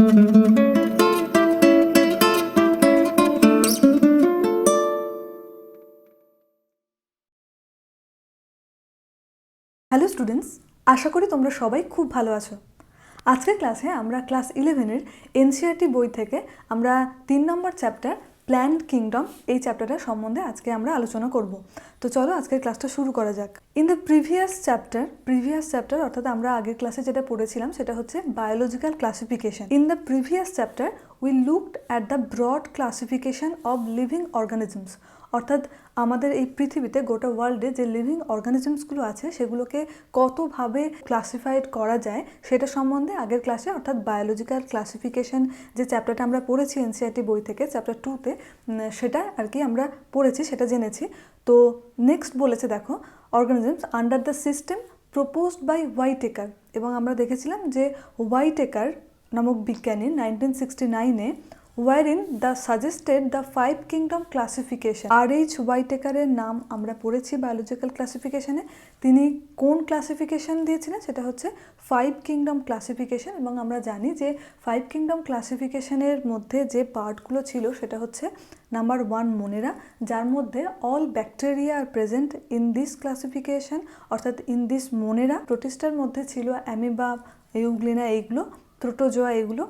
Hello students, আশা করি তোমরা সবাই খুব ভালো আছো। আজকের ক্লাসে আমরা ক্লাস 11-এর এনসিইআরটি বই থেকে আমরা 3 নম্বর চ্যাপ্টার প্ল্যান্ট কিংডম এই চ্যাপ্টারটা সম্বন্ধে আজকে আমরা আলোচনা করব। তো চলো আজকের ক্লাসটা শুরু করা যাক। ইন দ্য প্রিভিয়াস চ্যাপ্টার অর্থাৎ আমরা আগের ক্লাসে যেটা পড়েছিলাম সেটা হচ্ছে biological classification. In the previous chapter we looked at the broad classification of living organisms, অর্থাৎ আমাদের এই পৃথিবীতে গোটা ওয়ার্ল্ডে যে লিভিং অর্গানিজমসগুলো আছে সেগুলোকে কতভাবে ক্লাসিফাইড করা যায় সেটা সম্বন্ধে আগের ক্লাসে অর্থাৎ বায়োলজিক্যাল ক্লাসিফিকেশন যে চ্যাপ্টারটা আমরা পড়েছি এনসিইআরটি বই থেকে চ্যাপ্টার 2-তে, সেটা আর কি আমরা পড়েছি, সেটা জেনেছি। তো নেক্সট বলেছে দেখো, organisms under the system proposed by Whittaker, এবং আমরা দেখেছিলাম যে হোয়াইটেকার নামক বিজ্ঞানী 1969-এ wherein the suggested the 5 kingdom classification। আর.এইচ. হোয়াইটেকারের নাম আমরা পড়েছি বায়োলজিক্যাল ক্লাসিফিকেশনে। তিনি কোন ক্লাসিফিকেশন দিয়েছিলেন সেটা হচ্ছে 5 কিংডম ক্লাসিফিকেশন, এবং আমরা জানি যে 5 কিংডম ক্লাসিফিকেশনের মধ্যে যে পার্টগুলো ছিল সেটা হচ্ছে নাম্বার 1 মোনেরা, যার মধ্যে all bacteria are present in this classification, অর্থাৎ ইন দিস মোনেরা। প্রোটিস্টার মধ্যে ছিল অ্যামিবা, ইউগ্লিনা, এইগুলো প্রোটোজোয়া এগুলো।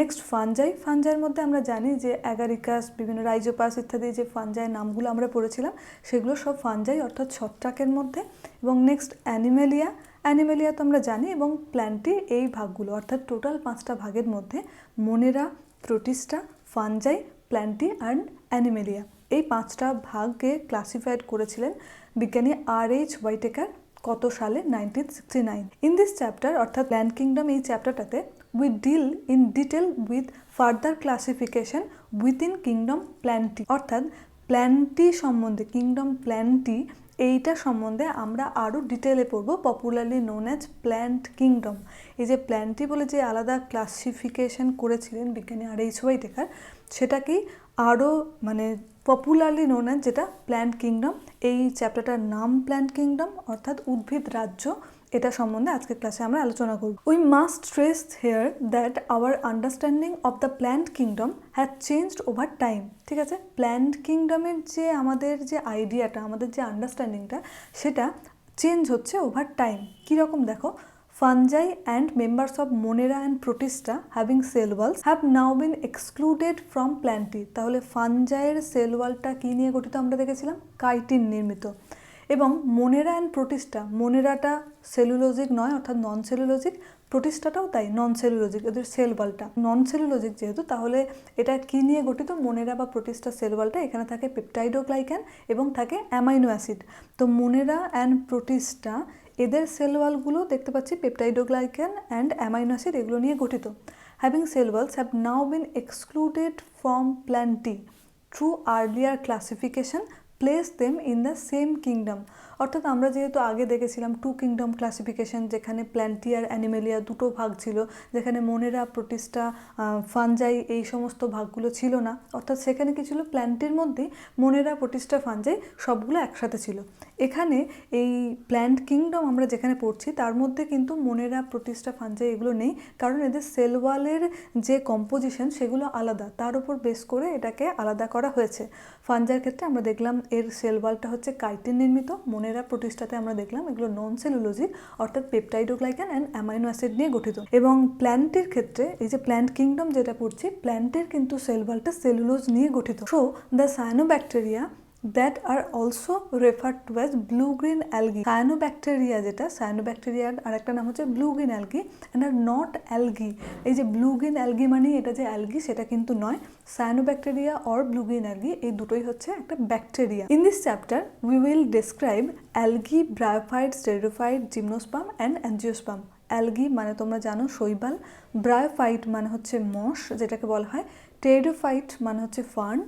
নেক্সট ফানজাইয়ের মধ্যে আমরা জানি যে অ্যাগারিকাস, বিভিন্ন রাইজোপাস ইত্যাদি যে ফানজাইয়ের নামগুলো আমরা পড়েছিলাম সেগুলো সব ফানজাই অর্থাৎ ছত্রাকের মধ্যে। এবং নেক্সট অ্যানিমেলিয়া তো আমরা জানি, এবং প্ল্যান্টি, এই ভাগগুলো অর্থাৎ টোটাল 5টা ভাগের মধ্যে মোনেরা, Protista, fungi, plenty and Animalia, এই 5টা ভাগে ক্লাসিফাইড করেছিলেন বিজ্ঞানী আর.এইচ. হোয়াইটেকার। কত সালে? 1969। ইন দিস চ্যাপ্টার অর্থাৎ প্ল্যান্ট কিংডম এই চ্যাপ্টারটাতে we deal in detail with further classification within kingdom plenty, অর্থাৎ প্ল্যান্টি সম্বন্ধে, কিংডম প্ল্যান্টি এইটা সম্বন্ধে আমরা আরও ডিটেলে পড়ব, popularly known as plant kingdom. এই যে প্ল্যান্টি বলে যে আলাদা ক্লাসিফিকেশন করেছিলেন বিজ্ঞানী আর.এইচ. হোয়াইটেকার, সেটাকেই আরও পপুলারলি নোন অ্যাজ যেটা প্ল্যান্ট কিংডম। এই চ্যাপ্টারটার নাম প্ল্যান্ট কিংডম অর্থাৎ উদ্ভিদ রাজ্য, এটা সম্বন্ধে আজকের ক্লাসে আমরা আলোচনা করব। We must stress here that our understanding of the plant kingdom has changed over time. ঠিক আছে, প্ল্যান্ট কিংডমের যে আমাদের যে আইডিয়াটা, আমাদের যে আন্ডারস্ট্যান্ডিংটা, সেটা চেঞ্জ হচ্ছে ওভার টাইম। কীরকম দেখো, fungi and members of Monera and Protista having cell walls have now been excluded from Plantae. তাহলে ফানজাইয়ের সেল ওয়ালটা কী নিয়ে গঠিত আমরা দেখেছিলাম? কাইটিন নির্মিত। এবং মোনেরা অ্যান্ড প্রোটিস্টা, মোনেরাটা সেলুলোজিক নয় অর্থাৎ নন সেলুলোজিক, প্রোটিস্টাটাও তাই নন সেলুলোজিক, এদের সেল ওয়ালটা নন সেলুলোজিক যেহেতু, তাহলে এটা কী নিয়ে গঠিত? মোনেরা বা প্রোটিস্টা সেল ওয়ালটা, এখানে থাকে পেপটাইডোগ্লাইক্যান এবং থাকে অ্যামাইনো অ্যাসিড। তো মোনেরা অ্যান্ড প্রোটিস্টা এদের সেল ওয়ালগুলো দেখতে পাচ্ছি পেপটাইডোগ্লাইক্যান অ্যান্ড অ্যামাইনো অ্যাসিড এগুলো নিয়ে গঠিত। Having cell walls have now been excluded from Plantae through earlier classification place them in the same kingdom. অর্থাৎ আমরা যেহেতু আগে দেখেছিলাম 2 কিংডম ক্লাসিফিকেশন, যেখানে প্ল্যান্টি আর অ্যানিমেলিয়া দুটো ভাগ ছিল, যেখানে মোনেরা, প্রোটিস্টা, ফানজাই এই সমস্ত ভাগগুলো ছিল না, অর্থাৎ সেখানে কি ছিল? প্ল্যান্টের মধ্যেই মোনেরা, প্রোটিস্টা, ফানজাই সবগুলো একসাথে ছিল। এখানে এই প্ল্যান্ট কিংডম আমরা যেখানে পড়ছি তার মধ্যে কিন্তু মোনেরা, প্রোটিস্টা, ফানজাই এগুলো নেই, কারণ এদের সেল ওয়ালের যে কম্পোজিশন সেগুলো আলাদা, তার উপর বেস করে এটাকে আলাদা করা হয়েছে। ফানজাইয়ের ক্ষেত্রে আমরা দেখলাম এর সেল ওয়ালটা হচ্ছে কাইটিন নির্মিত, মোনেরা, প্রোটিস্টাতে আমরা দেখলাম এগুলো নন সেলুলোজিক অর্থাৎ পেপটাইডোগ্লাইক্যান অ্যান্ড অ্যামাইনো অ্যাসিড নিয়ে গঠিত। এবং প্ল্যান্টের ক্ষেত্রে এই যে প্ল্যান্ট কিংডম যেটা পড়ছি, প্ল্যান্টের কিন্তু সেল ওয়ালটা সেলুলোজ নিয়ে গঠিত। So the cyanobacteria that are also referred to as blue green algae। Cyanobacteria যেটা, সায়ানোব্যাকটেরিয়ার আরেকটা নাম হচ্ছে blue green algae and are not algae. এই যে ব্লু গ্রিন অ্যালগি মানে এটা যে অ্যালগি সেটা কিন্তু নয়, cyanobacteria or blue green algae এই দুটোই হচ্ছে একটা bacteria. In this chapter we will describe algae, bryophyte, pteridophyte, gymnosperm and angiosperm. Algae মানে তোমরা জানো শৈবাল, ব্রায়োফাইট মানে হচ্ছে মশ যেটাকে বলা হয়, টেরিডোফাইট মানে হচ্ছে ফার্ন,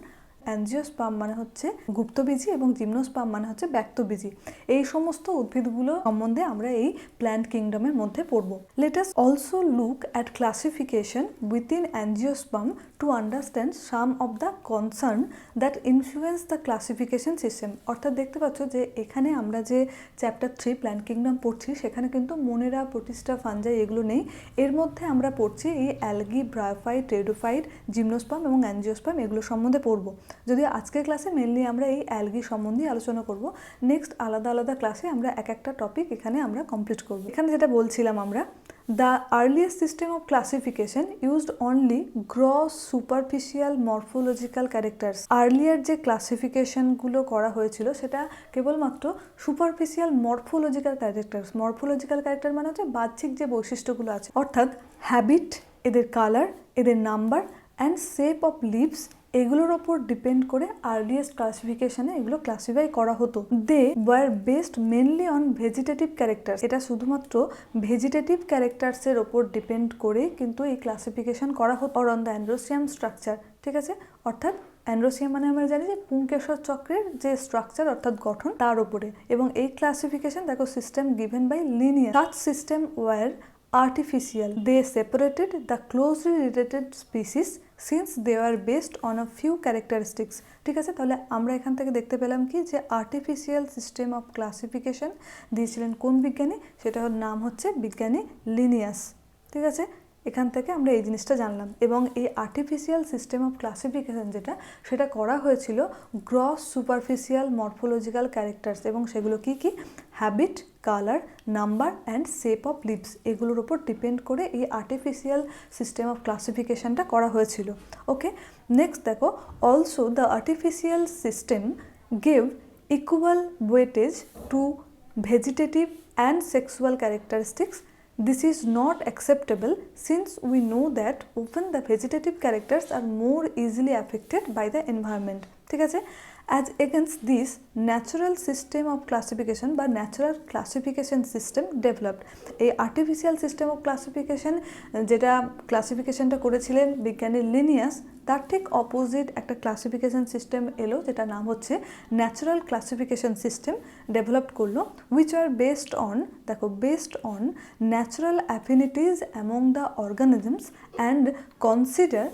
অ্যাঞ্জিওস্পার্ম মানে হচ্ছে গুপ্তবীজি এবং জিমনোস্পার্ম মানে হচ্ছে ব্যক্তবীজি। এই সমস্ত উদ্ভিদগুলো সম্বন্ধে আমরা এই প্ল্যান্ট কিংডমের মধ্যে পড়ব। Let us also look at classification within angiosperm to understand some of the concern that influence the classification system. অর্থাৎ দেখতে পাচ্ছ যে এখানে আমরা যে চ্যাপ্টার 3 প্ল্যান্ট কিংডম পড়ছি সেখানে কিন্তু মোনেরা, প্রোটিস্টা, ফাঞ্জাই এগুলো নেই। এর মধ্যে আমরা পড়ছি এই অ্যালগি, ব্রায়োফাইট, টেরিডোফাইট, জিমনোস্পার্ম এবং অ্যাঞ্জিওস্পার্ম এগুলো সম্বন্ধে পড়ব। যদিও আজকের ক্লাসে মেনলি আমরা এই অ্যালগি সম্বন্ধে আলোচনা করব। নেক্সট আলাদা আলাদা ক্লাসে আমরা এক একটা টপিক এখানে আমরা কমপ্লিট করব। এখানে যেটা বলছিলাম আমরা, the earliest system of classification used only gross superficial morphological characters. Earlier যে ক্লাসিফিকেশনগুলো করা হয়েছিল সেটা কেবলমাত্র superficial morphological characters. Morphological character মানে হচ্ছে বাহ্যিক যে বৈশিষ্ট্যগুলো আছে, অর্থাৎ হ্যাবিট, এদের কালার, এদের number and shape of leaves, এগুলোর ওপর ডিপেন্ড করে আর্লিয়েস্ট ক্লাসিফিকেশনে এগুলো ক্লাসিফাই করা হতো। They were based mainly on vegetative characters. এটা শুধুমাত্র ভেজিটেটিভ ক্যারেক্টার্সের ওপর ডিপেন্ড করে কিন্তু এই ক্লাসিফিকেশন করা হতো, or on the androecium structure. ঠিক আছে, অর্থাৎ অ্যান্ড্রোসিয়াম মানে আমরা জানি যে পুংকেশর চক্রের যে স্ট্রাকচার অর্থাৎ গঠন তার উপরে। এবং এই ক্লাসিফিকেশন দেখো system given by Linnaeus. Such system were artificial. They separated the closely related species since they were based on a few characteristics. ঠিক আছে, তাহলে আমরা এখান থেকে দেখতে পেলাম কি যে আর্টিফিশিয়াল সিস্টেম অফ ক্লাসিফিকেশন দিয়েছিলেন কোন বিজ্ঞানী, সেটার নাম হচ্ছে বিজ্ঞানী লিনিয়াস। ঠিক আছে, এখান থেকে আমরা এই জিনিসটা জানলাম। এবং এই আর্টিফিশিয়াল সিস্টেম অফ ক্লাসিফিকেশন সেটা করা হয়েছিল গ্রস সুপারফিশিয়াল মরফোলজিক্যাল ক্যারেক্টার্স, এবং সেগুলো কি কি, habit, colour, number and shape of leaves, এগুলোর উপর ডিপেন্ড করে এই আর্টিফিশিয়াল সিস্টেম অফ ক্লাসিফিকেশনটা করা হয়েছিল। ওকে, নেক্সট দেখো, also the artificial system gave equal weightage to vegetative and sexual characteristics. This is not acceptable since we know that often the vegetative characters are more easily affected by the environment. ঠিক আছে, as against this natural system of classification বা natural classification system developed. এই artificial system of classification যেটা ক্লাসিফিকেশনটা করেছিলেন বিজ্ঞানী Linnaeus, তার ঠিক opposite একটা ক্লাসিফিকেশন সিস্টেম এলো যেটা নাম হচ্ছে ন্যাচারাল ক্লাসিফিকেশন সিস্টেম ডেভেলপ করলো, উইচ আর বেসড অন, দেখো based on natural affinities among the organisms and consider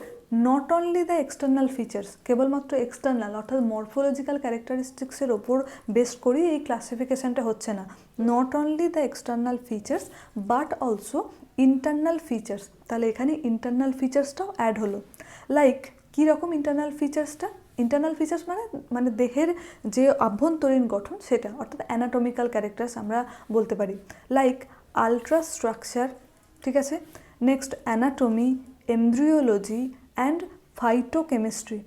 not only the external features. কেবলমাত্র এক্সটার্নাল অর্থাৎ মরফোলজিক্যাল ক্যারেক্টারিস্টিক্সের ওপর বেস করেই এই ক্লাসিফিকেশনটা হচ্ছে না। Not only the external features but also internal features. তাহলে এখানে ইন্টারনাল ফিচার্সটাও অ্যাড হলো। লাইক কী রকম ইন্টারনাল ফিচার্সটা? ইন্টারনাল ফিচার্স মানে দেহের যে আভ্যন্তরীণ গঠন সেটা, অর্থাৎ অ্যানাটমিক্যাল ক্যারেক্টার্স আমরা বলতে পারি। লাইক আলট্রা স্ট্রাকচার, ঠিক আছে, next anatomy, embryology and phytochemistry.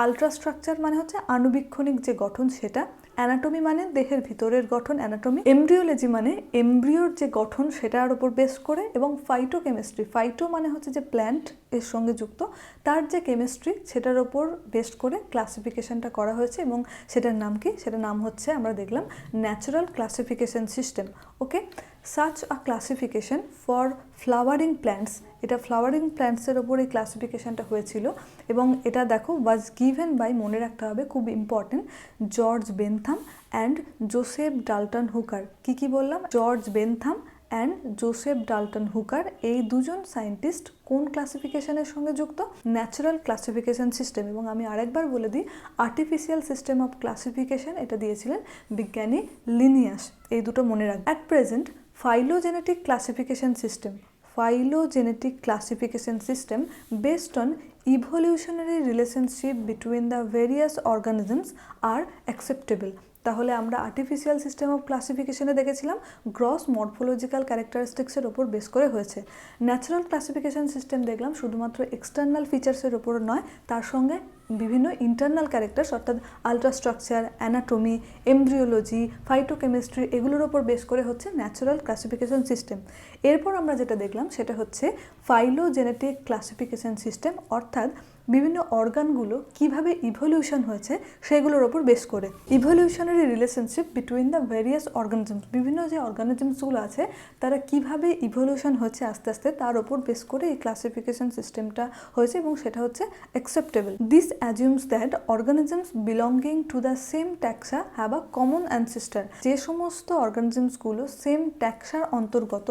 আলট্রাস্ট্রাকচার মানে হচ্ছে আণুবীক্ষণিক যে গঠন সেটা, অ্যানাটমি মানে দেহের ভিতরের গঠন অ্যানাটমি, এমব্রিওলজি মানে এমব্রিওর যে গঠন সেটার উপর বেস করে, এবং ফাইটোকেমিস্ট্রি, ফাইটো মানে হচ্ছে যে প্ল্যান্ট এর সঙ্গে যুক্ত তার যে কেমিস্ট্রি সেটার ওপর বেস করে ক্লাসিফিকেশনটা করা হয়েছে, এবং সেটার নাম কি, সেটার নাম হচ্ছে আমরা দেখলাম natural classification system. Okay, such a classification for flowering plants, এটা ফ্লাওয়ারিং প্ল্যান্টসের ওপর এই ক্লাসিফিকেশনটা হয়েছিল, এবং এটা দেখো ওয়াজ গিভেন বাই, মনে রাখতে হবে খুব important, George Bentham and Joseph Dalton হুকার। কি বললাম? George Bentham and Joseph Dalton হুকার, এই দুজন সায়েন্টিস্ট কোন ক্লাসিফিকেশনের সঙ্গে যুক্ত? Natural classification system. এবং আমি আরেকবার বলে দিই, আর্টিফিশিয়াল সিস্টেম অফ ক্লাসিফিকেশন এটা দিয়েছিলেন বিজ্ঞানী লিনিয়াস। এই দুটো মনে রাখবে। At present phylogenetic classification system. Phylogenetic classification system based on evolutionary relationship between the various organisms are acceptable. তাহলে আমরা আর্টিফিশিয়াল সিস্টেম অফ ক্লাসিফিকেশনে দেখেছিলাম গ্রস মরফোলজিক্যাল ক্যারেক্টারিস্টিক্সের ওপর বেস করে হয়েছে। ন্যাচারাল ক্লাসিফিকেশন সিস্টেম দেখলাম শুধুমাত্র এক্সটার্নাল ফিচার্সের ওপর নয়, তার সঙ্গে বিভিন্ন ইন্টারনাল ক্যারেক্টার্স অর্থাৎ আলট্রাস্ট্রাকচার, অ্যানাটমি, এমব্রিওলজি, ফাইটোকেমিস্ট্রি এগুলোর ওপর বেস করে হচ্ছে ন্যাচারাল ক্লাসিফিকেশন সিস্টেম। এরপর আমরা যেটা দেখলাম সেটা হচ্ছে ফাইলোজেনেটিক ক্লাসিফিকেশন সিস্টেম, অর্থাৎ বিভিন্ন অর্গানগুলো কিভাবে ইভলিউশন হয়েছে সেগুলোর ওপর বেস করে। Evolutionary relationship between the various organisms, বিভিন্ন যে অর্গানিজমসগুলো আছে তারা কিভাবে ইভলিউশন হচ্ছে আস্তে আস্তে তার ওপর বেস করে এই ক্লাসিফিকেশন সিস্টেমটা হয়েছে, এবং সেটা হচ্ছে acceptable. This assumes that organisms belonging to the same taxa have a common ancestor. যে সমস্ত অর্গানিজমসগুলো সেম ট্যাক্সার অন্তর্গত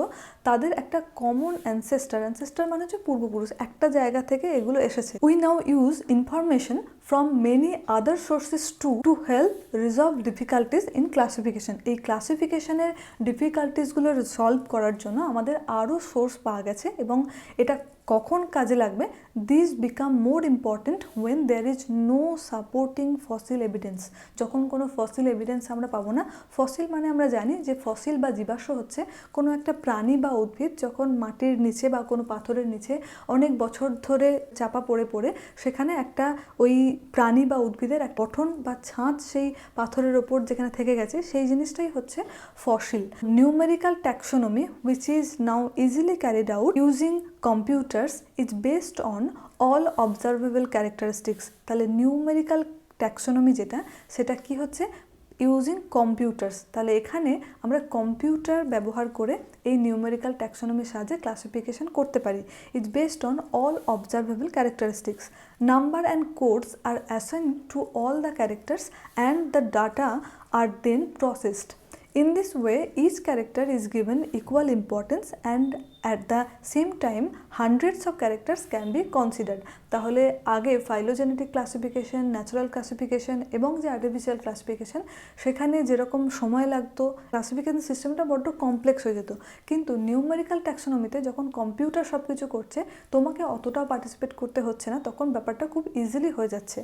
তাদের একটা কমন অ্যানসেস্টার মানে হচ্ছে পূর্বপুরুষ, একটা জায়গা থেকে এগুলো এসেছে। We now use information from many other sources to help resolve difficulties in classification. এই ক্লাসিফিকেশনের ডিফিকাল্টিসগুলো সলভ করার জন্য আমাদের আরও সোর্স পাওয়া গেছে এবং এটা কখন কাজে লাগবে, this become more important when there is no supporting fossil evidence. যখন কোনো ফসিল এভিডেন্স আমরা পাবো না, ফসিল মানে আমরা জানি যে ফসিল বা জীবাশ্ম হচ্ছে কোনো একটা প্রাণী বা উদ্ভিদ যখন মাটির নিচে বা কোনো পাথরের নিচে অনেক বছর ধরে চাপা পড়ে পড়ে সেখানে একটা ওই প্রাণী বা উদ্ভিদের এক গঠন বা ছাঁচ সেই পাথরের ওপর যেখানে থেকে গেছে সেই জিনিসটাই হচ্ছে fossil. Numerical taxonomy which is now easily carried out using computers is based on all observable characteristics. তাহলে নিউমেরিক্যাল ট্যাক্সোনমি যেটা সেটা কি হচ্ছে, ইউজিং কম্পিউটার্স। তাহলে এখানে আমরা কম্পিউটার ব্যবহার করে এই নিউমেরিক্যাল ট্যাক্সোনমির সাহায্যে ক্লাসিফিকেশন করতে পারি। It's based on all observable characteristics. Number and codes are assign to all the characters and the data are then processed. In this way, each character is given equal importance and at the same time hundreds of characters can be considered. তাহলে আগে phylogenetic classification, natural classification এবং যে artificial classification সেখানে যেরকম সময় লাগতো, classification সিস্টেমটা বড্ড কমপ্লেক্স হয়ে যেত। কিন্তু নিউমেরিক্যাল ট্যাক্সোনমিতে যখন কম্পিউটার সব কিছু করছে তোমাকে অতটাও পার্টিসিপেট করতে হচ্ছে না, তখন ব্যাপারটা খুব ইজিলি হয়ে যাচ্ছে।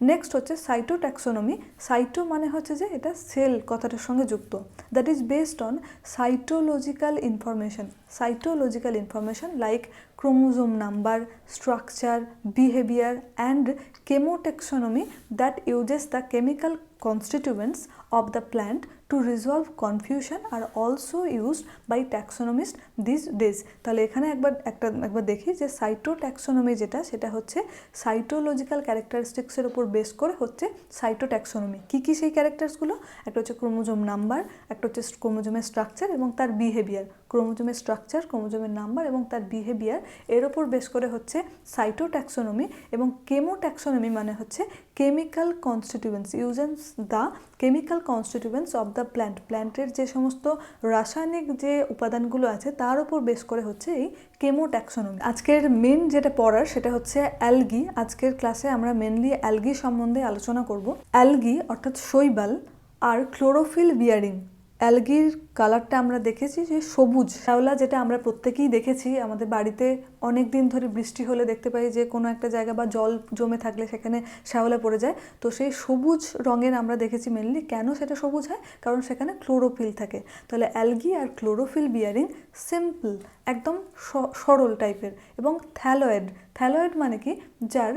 নেক্সট হচ্ছে সাইটো ট্যাক্সোনমি। সাইটো মানে হচ্ছে যে এটা সেল কথাটার সঙ্গে যুক্ত। That is based on cytological information. Cytological information like chromosome number, structure, behavior and chemotaxonomy that uses the chemical constituents of the plant to resolve confusion are also used by taxonomists these days. তাহলে এখানে একবার দেখি যে সাইটোট্যাক্সোনমি যেটা সেটা হচ্ছে cytological ক্যারেক্টারিস্টিক্সের উপর base করে হচ্ছে সাইটোট্যাক্সোনমি। কী সেই ক্যারেক্টার্সগুলো, একটা হচ্ছে ক্রোমোজোম নাম্বার, একটা হচ্ছে ক্রোমোজোমের স্ট্রাকচার এবং তার বিহেভিয়ার। ক্রোমোজোমের স্ট্রাকচার, ক্রোমোজোমের নাম্বার এবং তার বিহেভিয়ার এর ওপর বেস করে হচ্ছে সাইটোট্যাক্সোনমি। এবং কেমোট্যাক্সোনমি মানে হচ্ছে কেমিক্যাল কনস্টিটিউয়েন্টস, ইউজেন্স the chemical constituents of the plant. প্ল্যান্টের যে সমস্ত রাসায়নিক যে উপাদানগুলো আছে তার উপর বেস করে হচ্ছে এই কেমোট্যাক্সোনমি। আজকের মেন যেটা পড়ার সেটা হচ্ছে অ্যালগি। আজকের ক্লাসে আমরা মেনলি অ্যালগি সম্বন্ধে আলোচনা করব। অ্যালগি অর্থাৎ শৈবাল আর ক্লোরোফিল বিয়ারিং। অ্যালগির কালারটা আমরা দেখেছি যে সবুজ শ্যাওলা, যেটা আমরা প্রত্যেকেই দেখেছি আমাদের বাড়িতে অনেক দিন ধরে বৃষ্টি হলে দেখতে পাই যে কোনো একটা জায়গা বা জল জমে থাকলে সেখানে শ্যাওলা পড়ে যায়। তো সেই সবুজ রঙের আমরা দেখেছি মেনলি। কেন সেটা সবুজ হয়? কারণ সেখানে ক্লোরোফিল থাকে। তাহলে অ্যালগি আর ক্লোরোফিল বিয়ারিং সিম্পল, একদম সরল টাইপের। এবং থ্যালয়েড, থ্যালয়েড মানে কি, যার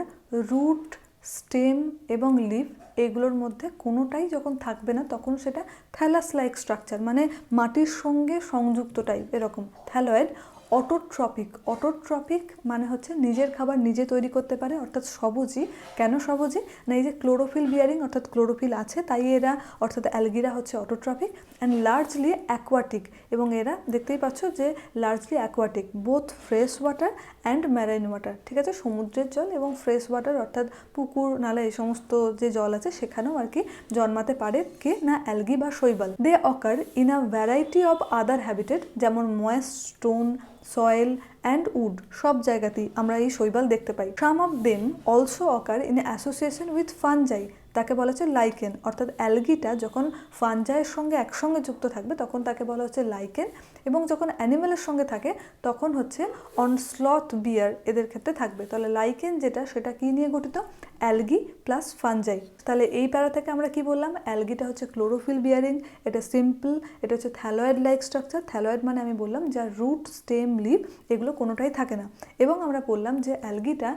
রুট, স্টেম এবং লিফ এগুলোর মধ্যে কোনোটাই যখন থাকবে না তখন সেটা থ্যালাস লাইক স্ট্রাকচার, মানে মাটির সঙ্গে সংযুক্ত টাইপ এরকম থ্যালয়েড। অটোট্রপিক, অটোট্রপিক মানে হচ্ছে নিজের খাবার নিজে তৈরি করতে পারে, অর্থাৎ সবুজই। কেন সবুজই? না এই যে ক্লোরোফিল বিয়ারিং অর্থাৎ ক্লোরোফিল আছে তাই এরা অর্থাৎ অ্যালগিরা হচ্ছে অটোট্রপিক। অ্যান্ড লার্জলি অ্যাকোয়াটিক, এবং এরা দেখতেই পাচ্ছ যে largely aquatic, both fresh water and marine water. ঠিক আছে, সমুদ্রের জল এবং ফ্রেশ ওয়াটার অর্থাৎ পুকুর, নালা, এই সমস্ত যে জল আছে সেখানেও আর কি জন্মাতে পারে কে না অ্যালগি বা শৈবাল। They occur in a variety of other habitat, যেমন moist, stone, soil and wood, সব জায়গাতেই আমরা এই শৈবাল দেখতে পাই। Some of them also occur in association with fungi, তাকে বলা হচ্ছে লাইকেন। অর্থাৎ অ্যালগিটা যখন ফানজাইয়ের সঙ্গে একসঙ্গে যুক্ত থাকবে তখন তাকে বলা হচ্ছে লাইকেন, এবং যখন অ্যানিমেলের সঙ্গে থাকে তখন হচ্ছে অনস্লথ বিয়ার এদের ক্ষেত্রে থাকবে। তাহলে লাইকেন যেটা সেটা কি নিয়ে গঠিত? Algae plus fungi. তাহলে এই প্যারা থেকে আমরা কি বললাম? অ্যালগিটা হচ্ছে ক্লোরোফিল বিয়ারিং, এটা সিম্পল, এটা হচ্ছে থ্যালয়েড লাইক স্ট্রাকচার। থ্যালয়েড মানে আমি বললাম যার রুট, স্টেম, লিভ এগুলো কোনোটাই থাকে না। এবং আমরা বললাম যে অ্যালগিটা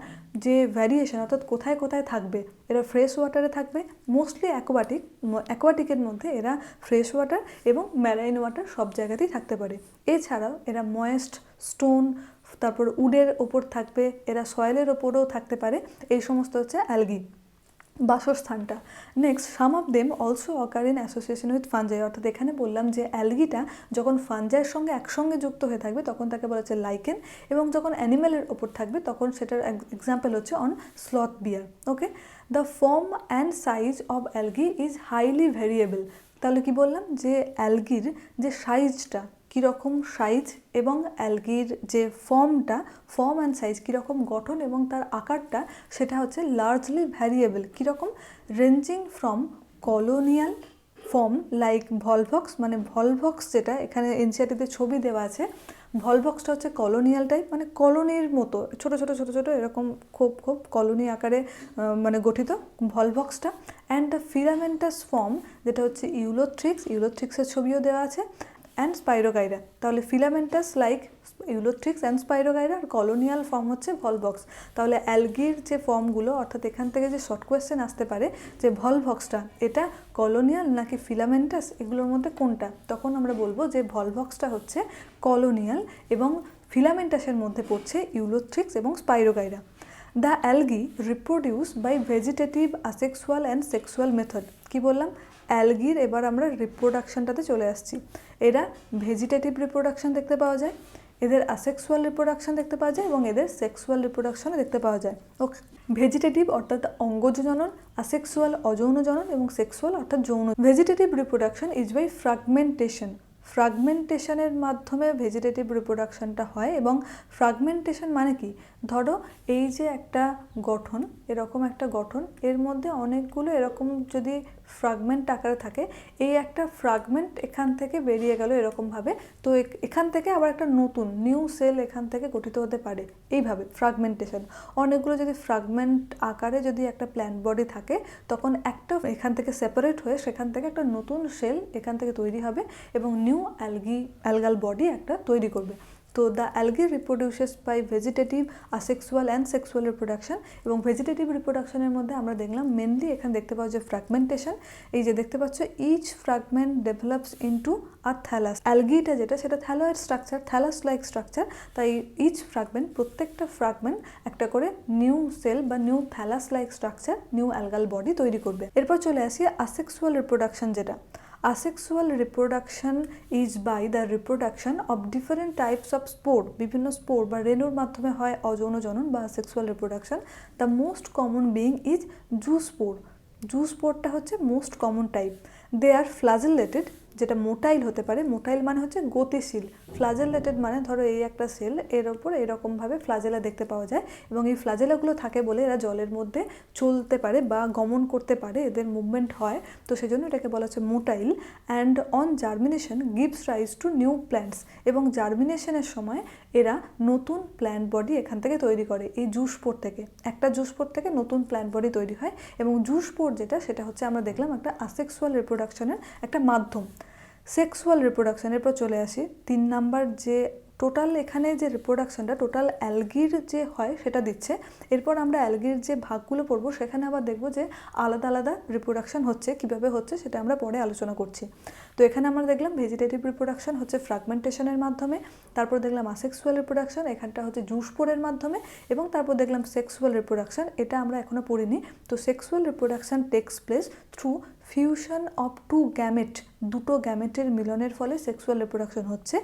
যে ভ্যারিয়েশন অর্থাৎ কোথায় কোথায় থাকবে, এরা ফ্রেশ ওয়াটারে থাকবে, মোস্টলি অ্যাকোয়াটিক, অ্যাকোয়াটিকের মধ্যে এরা ফ্রেশ ওয়াটার এবং ম্যারাইন ওয়াটার সব জায়গাতেই থাকতে পারে। এছাড়াও এরা ময়েস্ট, স্টোন, তারপর উডের ওপর থাকবে, এরা সয়েলের ওপরেও থাকতে পারে। এই সমস্ত হচ্ছে অ্যালগি। বাসস্থানটা। Next, some of them also occur in association with fungi, অর্থাৎ এখানে বললাম যে অ্যালগিটা যখন ফাঞ্জাইয়ের সঙ্গে একসঙ্গে যুক্ত হয়ে থাকবে তখন তাকে বলা হচ্ছে লাইকেন, এবং যখন অ্যানিম্যালের ওপর থাকবে তখন সেটার এক্সাম্পল হচ্ছে on sloth bear. Okay, the form and size of algae is highly variable. তাহলে কি বললাম যে অ্যালগির যে সাইজটা, কীরকম সাইজ, এবং অ্যালগির যে ফর্ম অ্যান্ড সাইজ কীরকম গঠন এবং তার আকারটা, সেটা হচ্ছে লার্জলি ভ্যারিয়েবল। কীরকম? Ranging from colonial form like Volvox, মানে ভলভক্স যেটা এখানে এনসিইআরটিতে ছবি দেওয়া আছে, ভলভক্সটা হচ্ছে কলোনিয়াল টাইপ, মানে কলোনির মতো ছোট ছোট ছোট ছোট এরকম খুব খুব কলোনি আকারে মানে গঠিত ভলভক্সটা। অ্যান্ড দ্য ফিলামেন্টাস ফর্ম যেটা হচ্ছে ইউলোথ্রিক্সের ছবিও দেওয়া আছে, অ্যান্ড স্পাইরোগাইরা। তাহলে filamentous like Ulothrix and Spirogyra, আর কলোনিয়াল ফর্ম হচ্ছে ভলভক্স। তাহলে অ্যালগির যে ফর্মগুলো, অর্থাৎ এখান থেকে যে শর্ট কোয়েশ্চেন আসতে পারে যে ভলভক্সটা এটা কলোনিয়াল নাকি ফিলামেন্টাস, এগুলোর মধ্যে কোনটা, তখন আমরা বলবো যে ভলভক্সটা হচ্ছে কলোনিয়াল এবং ফিলামেন্টাসের মধ্যে পড়ছে ইউলোথ্রিক্স এবং Spirogyra. The algae reproduce by vegetative asexual and sexual method. কী বললাম? অ্যালগির এবার আমরা রিপ্রোডাকশনটাতে চলে আসছি। এরা ভেজিটেটিভ রিপ্রোডাকশন দেখতে পাওয়া যায়, এদের আসেক্সুয়াল রিপ্রোডাকশন দেখতে পাওয়া যায়, এবং এদের সেক্সুয়াল রিপ্রোডাকশনও দেখতে পাওয়া যায়। ওকে, ভেজিটেটিভ অর্থাৎ অঙ্গজ জনন, আসেক্সুয়াল অযৌন জনন, এবং সেক্সুয়াল অর্থাৎ যৌন। Vegetative reproduction is by fragmentation. ফ্রাগমেন্টেশনের মাধ্যমে ভেজিটেটিভ রিপ্রোডাকশনটা হয়। এবং ফ্রাগমেন্টেশন মানে কি? ধরো এই যে একটা গঠন, এরকম একটা গঠন, এর মধ্যে অনেকগুলো এরকম যদি ফ্রাগমেন্ট আকারে থাকে, এই একটা ফ্রাগমেন্ট এখান থেকে বেরিয়ে গেল এরকমভাবে, তো এখান থেকে আবার একটা নতুন নিউ সেল এখান থেকে গঠিত হতে পারে, এইভাবে ফ্রাগমেন্টেশন। অনেকগুলো যদি ফ্রাগমেন্ট আকারে যদি একটা প্ল্যান্ট বডি থাকে, তখন একটা এখান থেকে সেপারেট হয়ে সেখান থেকে একটা নতুন সেল এখান থেকে তৈরি হবে এবং নিউ অ্যালগাল বডি একটা তৈরি করবে। তো the algae reproduces by vegetative, asexual and sexual reproduction. এবং ভেজিটেটিভ রিপ্রোডাকশনের মধ্যে আমরা দেখলাম মেনলি এখানে দেখতে পাওয়া যে ফ্র্যাগমেন্টেশন, এই যে দেখতে পাচ্ছ each fragment develops into a thallus. অ্যালগিটা যেটা সেটা thalloid structure, thallus like structure, তাই ইচ ফ্র্যাগমেন্ট, প্রত্যেকটা ফ্র্যাগমেন্ট একটা করে নিউ সেল বা new thallus like structure, new algal body তৈরি করবে। এরপর চলে আসি আসেক্সুয়াল রিপ্রোডাকশন যেটা। Asexual reproduction is by the reproduction of different types of spore, বিভিন্ন স্পোর বা রেণুর মাধ্যমে হয় অযৌন জনন বা sexual reproduction. The most common being is zoospore. জুস্পোরটা হচ্ছে most common type. They are flagellated, যেটা মোটাইল হতে পারে। মোটাইল মানে হচ্ছে গতিশীল, ফ্লাজেলেটেড মানে ধরো এই একটা সেল, এর ওপর এরকমভাবে ফ্লাজেলা দেখতে পাওয়া যায়, এবং এই ফ্লাজেলাগুলো থাকে বলে এরা জলের মধ্যে চলতে পারে বা গমন করতে পারে, এদের মুভমেন্ট হয়, তো সেজন্য এটাকে বলা হচ্ছে motile. And on germination gives rise to new plants, এবং জার্মিনেশনের সময় এরা নতুন প্ল্যান্ট বডি এখান থেকে তৈরি করে। এই জুস্পোর থেকে, একটা জুস্পোর থেকে নতুন প্ল্যান্ট বডি তৈরি হয়। এবং জুস্পোর যেটা, সেটা হচ্ছে আমরা দেখলাম একটা আসেক্সুয়াল রিপ্রোডাকশনের একটা মাধ্যম। সেক্সুয়াল রিপ্রোডাকশনের পর চলে আসি 3 নাম্বার, যে টোটাল এখানে যে রিপ্রোডাকশনটা টোটাল অ্যালগির যে হয় সেটা দিচ্ছে। এরপর আমরা অ্যালগির যে ভাগগুলো পড়বো সেখানে আবার দেখবো যে আলাদা আলাদা রিপ্রোডাকশন হচ্ছে, কীভাবে হচ্ছে সেটা আমরা পরে আলোচনা করছি। তো এখানে আমরা দেখলাম ভেজিটেটিভ রিপ্রোডাকশন হচ্ছে ফ্র্যাগমেন্টেশনের মাধ্যমে, তারপর দেখলাম আসেক্সুয়াল রিপ্রোডাকশন, এখানটা হচ্ছে জুস্পোরের মাধ্যমে, এবং তারপর দেখলাম সেক্সুয়াল রিপ্রোডাকশন, এটা আমরা এখনও পড়িনি। তো sexual reproduction takes place through fusion of two gamete, দুটো গ্যামেটের মিলনের ফলে সেক্সুয়াল রিপ্রোডাকশন হচ্ছে।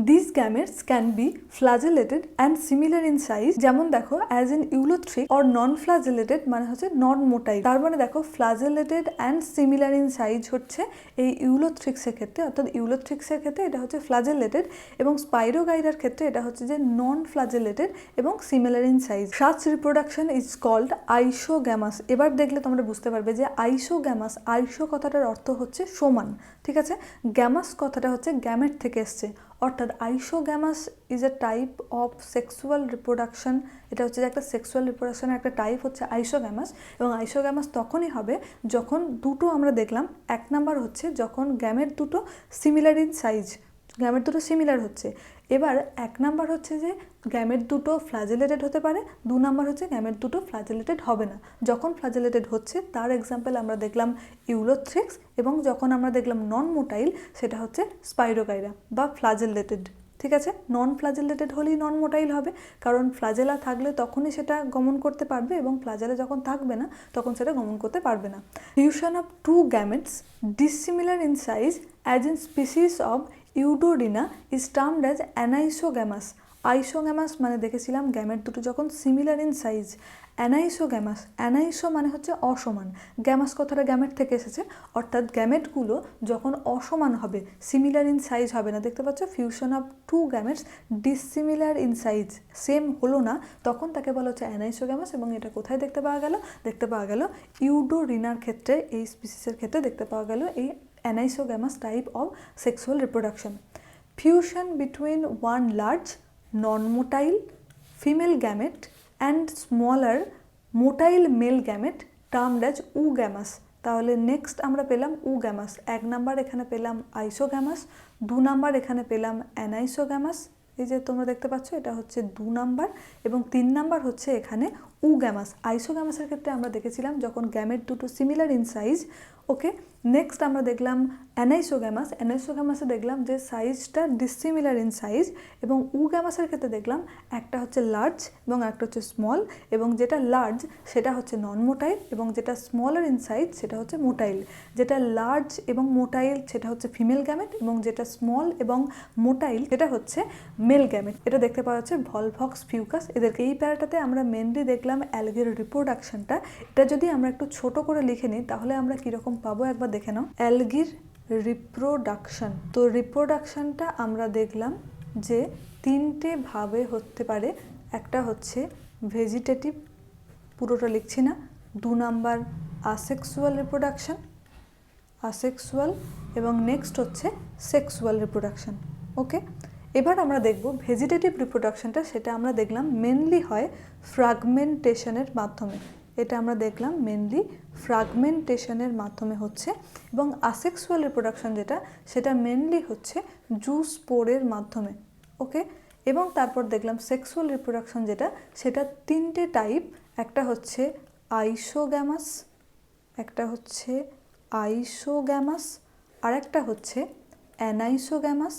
This gametes can be flagellated and similar in size, যেমন দেখো as in Ulothrix, or non flagellated মানে হচ্ছে নন মোটাইল। তার মানে দেখো flagellated and similar in size হচ্ছে এই ইউলোথ্রিক্সের ক্ষেত্রে, অর্থাৎ ইউলোথ্রিক্সের ক্ষেত্রে এটা হচ্ছে ফ্লাজেলেটেড, এবং স্পাইরোগাইরার ক্ষেত্রে এটা হচ্ছে যে নন ফ্লাজেলেটেড এবং similar in size. Such reproduction is called isogamous. এবার দেখলে তোমরা বুঝতে পারবে যে আইসোগ্যামাস, আইসো কথাটার অর্থ হচ্ছে সমান, ঠিক আছে। গ্যামাস কথাটা হচ্ছে গ্যামেট থেকে এসছে, অর্থাৎ isogamous is a type of sexual reproduction. এটা হচ্ছে যে একটা সেক্সুয়াল রিপ্রোডাকশনের একটা টাইপ হচ্ছে আইসোগ্যামাস, এবং আইসোগ্যামাস তখনই হবে যখন দুটো আমরা দেখলাম, 1 নাম্বার হচ্ছে যখন গ্যামেট দুটো সিমিলার ইন সাইজ, গ্যামেট দুটো সিমিলার হচ্ছে। এবার 1 নাম্বার হচ্ছে যে গ্যামেট দুটো ফ্লাজেলেটেড হতে পারে, 2 নাম্বার হচ্ছে গ্যামেট দুটো ফ্লাজেলেটেড হবে না। যখন ফ্লাজেলেটেড হচ্ছে তার এক্সাম্পল আমরা দেখলাম ইউলোথ্রিক্স, এবং যখন আমরা দেখলাম নন মোটাইল সেটা হচ্ছে স্পাইরোগাইরা বা ফ্লাজেলেটেড, ঠিক আছে, নন ফ্ল্যাজেলেটেড হলেই নন মোটাইল হবে, কারণ ফ্ল্যাজেলা থাকলে তখনই সেটা গমন করতে পারবে এবং ফ্ল্যাজেলা যখন থাকবে না তখন সেটা গমন করতে পারবে না। Fusion of two gametes dissimilar in size as in species of Eudorina is termed as anisogamous. Isogamous মানে দেখেছিলাম গ্যামেট দুটো যখন similar in size. Anisogamous, aniso মানে হচ্ছে অসমান, গ্যামাস কথাটা গ্যামেট থেকে এসেছে, অর্থাৎ গ্যামেটগুলো যখন অসমান হবে, সিমিলার ইন সাইজ হবে না, দেখতে পাচ্ছ fusion of two gametes dissimilar in size, same হলো না, তখন তাকে বলা হচ্ছে অ্যানাইসোগ্যামাস। এবং এটা কোথায় দেখতে পাওয়া গেল? দেখতে পাওয়া গেল ইউডোরিনার ক্ষেত্রে, এই স্পিসিসের ক্ষেত্রে দেখতে পাওয়া গেল এই anisogamous type of sexual reproduction. Fusion between one large non-motile female gamete and smaller motile male gamete termed as oogamous। তাহলে নেক্সট আমরা পেলাম oogamous, 1 নাম্বার এখানে পেলাম আইসোগ্যামাস, 2 নাম্বার এখানে পেলাম অ্যানাইসোগ্যামাস, এই যে তোমরা দেখতে পাচ্ছ এটা হচ্ছে 2 নাম্বার, এবং 3 নাম্বার হচ্ছে এখানে oogamous। আইসোগ্যামাসের ক্ষেত্রে আমরা দেখেছিলাম যখন গ্যামেট দুটো similar in size. Okay, next আমরা দেখলাম অ্যানাইসোগ্যামাস, অ্যানাইসোগ্যামাসে দেখলাম যে সাইজটা ডিসিমিলার ইন সাইজ, এবং oogamous-এর ক্ষেত্রে দেখলাম একটা হচ্ছে লার্জ এবং একটা হচ্ছে স্মল, এবং যেটা লার্জ সেটা হচ্ছে নন মোটাইল এবং যেটা স্মলার ইন সাইজ সেটা হচ্ছে মোটাইল। যেটা লার্জ এবং মোটাইল সেটা হচ্ছে ফিমেল গ্যামেট, এবং যেটা স্মল এবং মোটাইল সেটা হচ্ছে মেল গ্যামেট। এটা দেখতে পাওয়া যাচ্ছে ভলভক্স ফিউকাস এদেরকে। এই প্যারাটাতে আমরা মেনলি দেখলাম অ্যালগির রিপ্রোডাকশনটা। এটা যদি আমরা একটু ছোট করে লিখে নিই তাহলে আমরা কীরকম পাবো একবার দেখে নাও। অ্যালগির রিপ্রোডাকশন, তো রিপ্রোডাকশনটা আমরা দেখলাম যে 3টে ভাবে হতে পারে। একটা হচ্ছে ভেজিটেটিভ, পুরোটা লিখছি না। 2 নাম্বার আসেক্সুয়াল রিপ্রোডাকশন, আসেক্সুয়াল, এবং নেক্সট হচ্ছে সেক্সুয়াল রিপ্রোডাকশন। ওকে, এবার আমরা দেখব ভেজিটেটিভ রিপ্রোডাকশনটা, সেটা আমরা দেখলাম মেনলি হয় ফ্র্যাগমেন্টেশনের মাধ্যমে। এটা আমরা দেখলাম মেনলি ফ্র্যাগমেন্টেশনের মাধ্যমে হচ্ছে, এবং আসেক্সুয়াল রিপ্রোডাকশন যেটা সেটা মেনলি হচ্ছে জুস্পোরের মাধ্যমে। ওকে, এবং তারপর দেখলাম সেক্সুয়াল রিপ্রোডাকশন যেটা সেটা 3টে টাইপ, একটা হচ্ছে আইসোগ্যামাস, একটা হচ্ছে আইসোগ্যামাস, আর একটা হচ্ছে অ্যানাইসোগ্যামাস।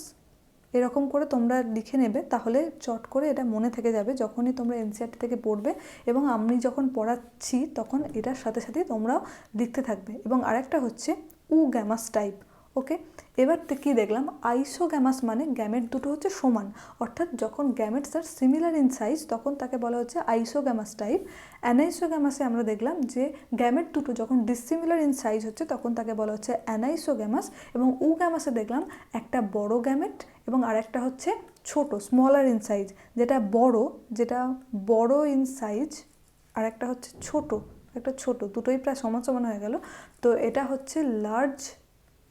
এরকম করে তোমরা লিখে নেবে, তাহলে চট করে এটা মনে থেকে যাবে যখনই তোমরা এনসিইআরটি থেকে পড়বে, এবং আমি যখন পড়াচ্ছি তখন এটার সাথে সাথে তোমরাও লিখতে থাকবে। এবং আরেকটা হচ্ছে oogamous টাইপ। ওকে, এবার কি দেখলাম, আইসোগ্যামাস মানে গ্যামেট দুটো হচ্ছে সমান, অর্থাৎ যখন gametes are similar in size তখন তাকে বলা হচ্ছে আইসোগ্যামাস টাইপ। অ্যানাইসোগ্যামাসে আমরা দেখলাম যে গ্যামেট দুটো যখন ডিসিমিলার ইন সাইজ হচ্ছে তখন তাকে বলা হচ্ছে অ্যানাইসোগ্যামাস। এবং oogamous-এ দেখলাম একটা বড় গ্যামেট এবং আরেকটা হচ্ছে ছোট, স্মলার ইন সাইজ। যেটা বড় ইন সাইজ আর একটা হচ্ছে ছোট, একটা ছোট, দুটোই প্রায় সমান সমান হয়ে গেল। তো এটা হচ্ছে লার্জ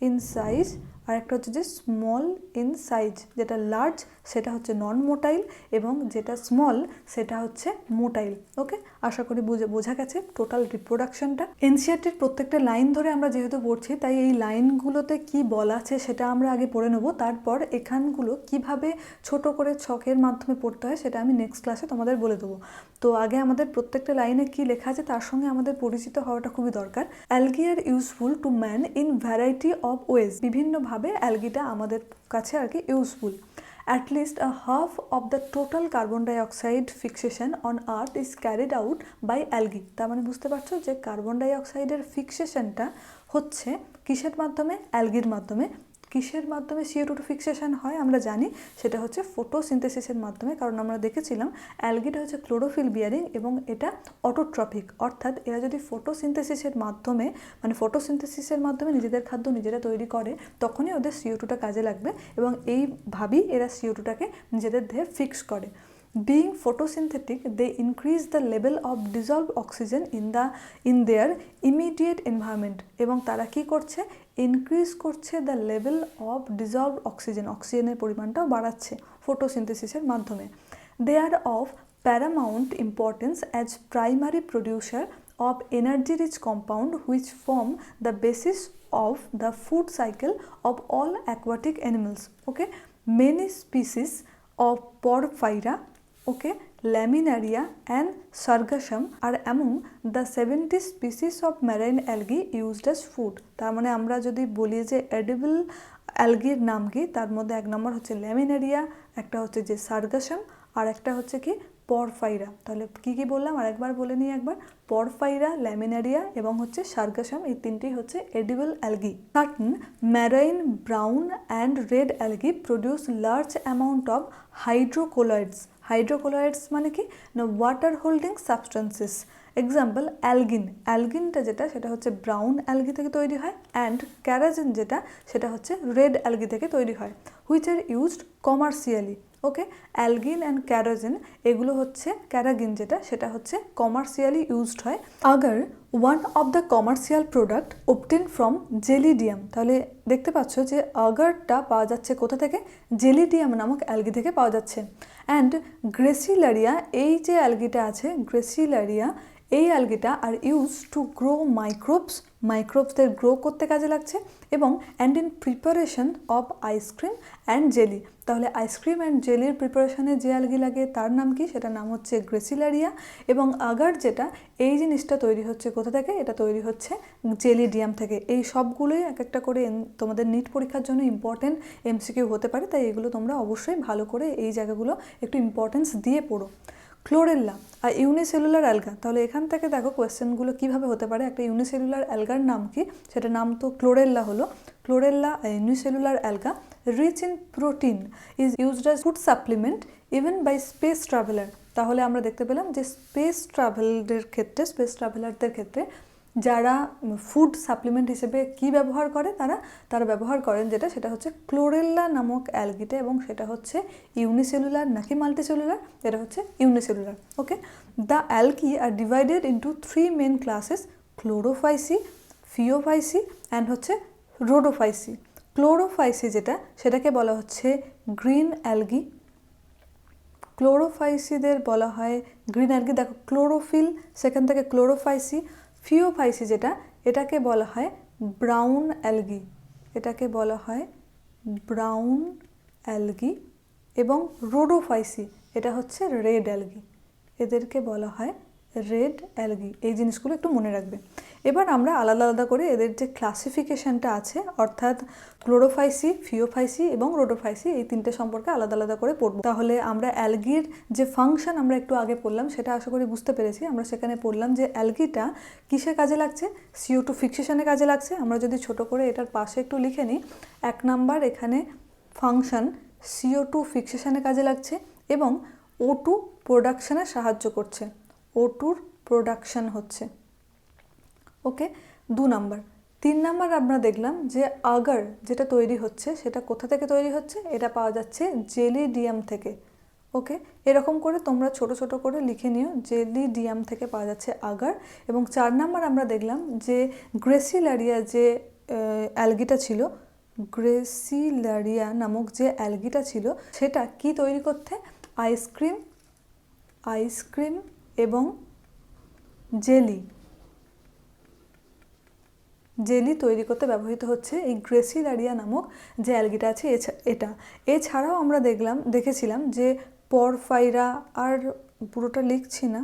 ইন সাইজ আর একটা হচ্ছে যে স্মল ইন সাইজ। যেটা লার্জ সেটা হচ্ছে নন মোটাইল এবং যেটা স্মল সেটা হচ্ছে মোটাইল। ওকে, আশা করি বোঝা গেছে টোটাল রিপ্রোডাকশনটা। এনসিইআরটির প্রত্যেকটা লাইন ধরে আমরা যেহেতু পড়ছি তাই এই লাইনগুলোতে কি বলা আছে সেটা আমরা আগে পড়ে নেব, তারপর এখানগুলো কিভাবে ছোট করে ছকের মাধ্যমে পড়তে হয় সেটা আমি নেক্সট ক্লাসে তোমাদের বলে দেবো। তো আগে আমাদের প্রত্যেকটা লাইনে কি লেখা আছে তার সঙ্গে আমাদের পরিচিত হওয়াটা খুবই দরকার। Algae are useful to man in variety of ways, বিভিন্নভাবে অ্যালগিটা আমাদের কাছে আর কি useful. At least a half of the total carbon dioxide fixation on earth is carried out by algae। তার মানে বুঝতে পারছো যে কার্বন ডাইঅক্সাইডের ফিক্সেশনটা হচ্ছে কিসের মাধ্যমে? অ্যালগির মাধ্যমে। কিসের মাধ্যমে CO2 ফিক্সেশন হয় আমরা জানি, সেটা হচ্ছে ফটোসিনথেসিসের মাধ্যমে। কারণ আমরা দেখেছিলাম অ্যালগিটা হচ্ছে ক্লোরোফিল বিয়ারিং এবং এটা অটোট্রপিক, অর্থাৎ এরা যদি ফটোসিনথেসিসের মাধ্যমে নিজেদের খাদ্য নিজেরা তৈরি করে তখনই ওদের CO2টা কাজে লাগবে এবং এইভাবেই এরা CO2টাকে নিজেদের দেহে ফিক্স করে। Being photosynthetic, they increase the level of dissolved oxygen in their immediate environment। এবং তারা কি করছে? ইনক্রিজ করছে the level of dissolved oxygen, অক্সিজেনের পরিমাণটাও বাড়াচ্ছে ফটোসিনথেসিসের মাধ্যমে। They are of paramount importance as primary producer of energy rich compound which form the basis of the food cycle of all aquatic animals. Okay, many species of porphyra, okay, laminaria and sargassum are among the 70 species of marine algae used as food। তার মানে আমরা যদি বলি যে edible অ্যালগির নাম কি, তার মধ্যে 1 নম্বর হচ্ছে ল্যামিনারিয়া, একটা হচ্ছে যে সার্গাসাম, আর একটা হচ্ছে কি পরফাইরা। তাহলে কি কি বললাম আরেকবার বলে নিই একবার। পরফাইরা, ল্যামিনারিয়া এবং হচ্ছে সার্গাসাম, এই তিনটেই হচ্ছে edible algae. Certain marine brown and red algae produce large amount of hydrocolloids. Hydrocolloids মানে কি না water holding substances. Example algin, অ্যালগিনটা যেটা সেটা হচ্ছে ব্রাউন অ্যালগি থেকে তৈরি হয়, অ্যান্ড ক্যারাজিন যেটা সেটা হচ্ছে রেড অ্যালগি থেকে তৈরি হয়, which are used commercially. Okay, algin and carrageenan এগুলো হচ্ছে, ক্যারাগিন যেটা সেটা হচ্ছে কমার্শিয়ালি ইউজড হয়। Agar one of the commercial product obtain from Gelidium. তাহলে দেখতে পাচ্ছ যে আগারটা পাওয়া যাচ্ছে কোথা থেকে, জেলিডিয়াম নামক অ্যালগি থেকে পাওয়া যাচ্ছে। অ্যান্ড গ্রেসিলারিয়া, এই যে অ্যালগিটা আছে গ্রেসিলারিয়া, এই অ্যালগিটা are use to grow microbes, মাইক্রোবসদের গ্রো করতে কাজে লাগছে, এবং and in preparation of ice cream and jelly. তাহলে আইসক্রিম অ্যান্ড জেলির প্রিপারেশনে যে অ্যালগি লাগে তার নাম কি, সেটার নাম হচ্ছে গ্রেসিলারিয়া। এবং আগার যেটা, এই জিনিসটা তৈরি হচ্ছে কোথা থেকে, এটা তৈরি হচ্ছে জেলিডিয়াম থেকে। এই সবগুলোই এক একটা করে তোমাদের নিট পরীক্ষার জন্য ইম্পর্টেন্ট এমসিকিউ হতে পারে, তাই এগুলো তোমরা অবশ্যই ভালো করে এই জায়গাগুলো একটু ইম্পর্টেন্স দিয়ে পড়ো। ক্লোরেল্লা আর ইউনিসেলুলার অ্যালগা। তাহলে এখান থেকে দেখো কোয়েশ্চেনগুলো কীভাবে হতে পারে। একটা ইউনিসেলুলার অ্যালগার নাম কি, সেটা নাম তো ক্লোরেল্লা হলো। Chlorella unicellular alga rich in protein is used as food supplement even by space traveller. তাহলে আমরা দেখতে পেলাম যে স্পেস ট্রাভেলারদের ক্ষেত্রে যারা ফুড সাপ্লিমেন্ট হিসেবে কি ব্যবহার করে, তারা ব্যবহার করেন যেটা, সেটা হচ্ছে ক্লোরেল্লা নামক অ্যালগিটা, এবং সেটা হচ্ছে ইউনিসেলুলার নাকি মাল্টিসেলুলার, এটা হচ্ছে unicellular. Okay, the algae are divided into 3 main classes, Chlorophyceae, Phaeophyceae and হচ্ছে রোডোফাইসি। ক্লোরোফাইসি যেটা, সেটাকে বলা হচ্ছে গ্রিন অ্যালগি। ক্লোরোফাইসিদের বলা হয় গ্রিন অ্যালগি। দেখো ক্লোরোফিল, সেখান থেকে ক্লোরোফাইসি। ফিওফাইসি যেটা, এটাকে বলা হয় ব্রাউন অ্যালগি, এটাকে বলা হয় ব্রাউন অ্যালগি। এবং রোডোফাইসি, এটা হচ্ছে রেড অ্যালগি, এদেরকে বলা হয় রেড অ্যালগি। এই জিনিসগুলো একটু মনে রাখবে। এবার আমরা আলাদা আলাদা করে এদের যে ক্লাসিফিকেশানটা আছে, অর্থাৎ ক্লোরোফাইসি, ফিওফাইসি এবং রোডোফাইসি, এই তিনটে সম্পর্কে আলাদা আলাদা করে পড়ব। তাহলে আমরা অ্যালগির যে ফাংশন আমরা একটু আগে পড়লাম, সেটা আশা করি বুঝতে পেরেছি। আমরা সেখানে পড়লাম যে অ্যালগিটা কিসে কাজে লাগছে, CO2 ফিক্সেশনে কাজে লাগছে। আমরা যদি ছোট করে এটার পাশে একটু লিখে নিই, 1 নাম্বার এখানে ফাংশন CO2 ফিক্সেশনে কাজে লাগছে এবং O2 প্রোডাকশানে সাহায্য করছে, O2 প্রোডাকশান হচ্ছে। ওকে, 2 নাম্বার। 3 নাম্বার আমরা দেখলাম যে আগার যেটা তৈরি হচ্ছে সেটা কোথা থেকে তৈরি হচ্ছে, এটা পাওয়া যাচ্ছে জেলিডিয়াম থেকে। ওকে, এরকম করে তোমরা ছোট ছোট করে লিখে নিও, জেলিডিয়াম থেকে পাওয়া যাচ্ছে আগার। এবং 4 নাম্বার আমরা দেখলাম যে গ্রেসিলারিয়া যে অ্যালগিটা ছিল, গ্রেসিলারিয়া নামক যে অ্যালগিটা ছিল, সেটা কি তৈরি করতে, আইসক্রিম এবং জেলি তৈরি করতে ব্যবহৃত হচ্ছে এই গ্রেসিলারিয়া নামক যে অ্যালগিটা আছে এটা। এছাড়াও আমরা দেখেছিলাম যে পরফাইরা, আর পুরোটা লিখছি না,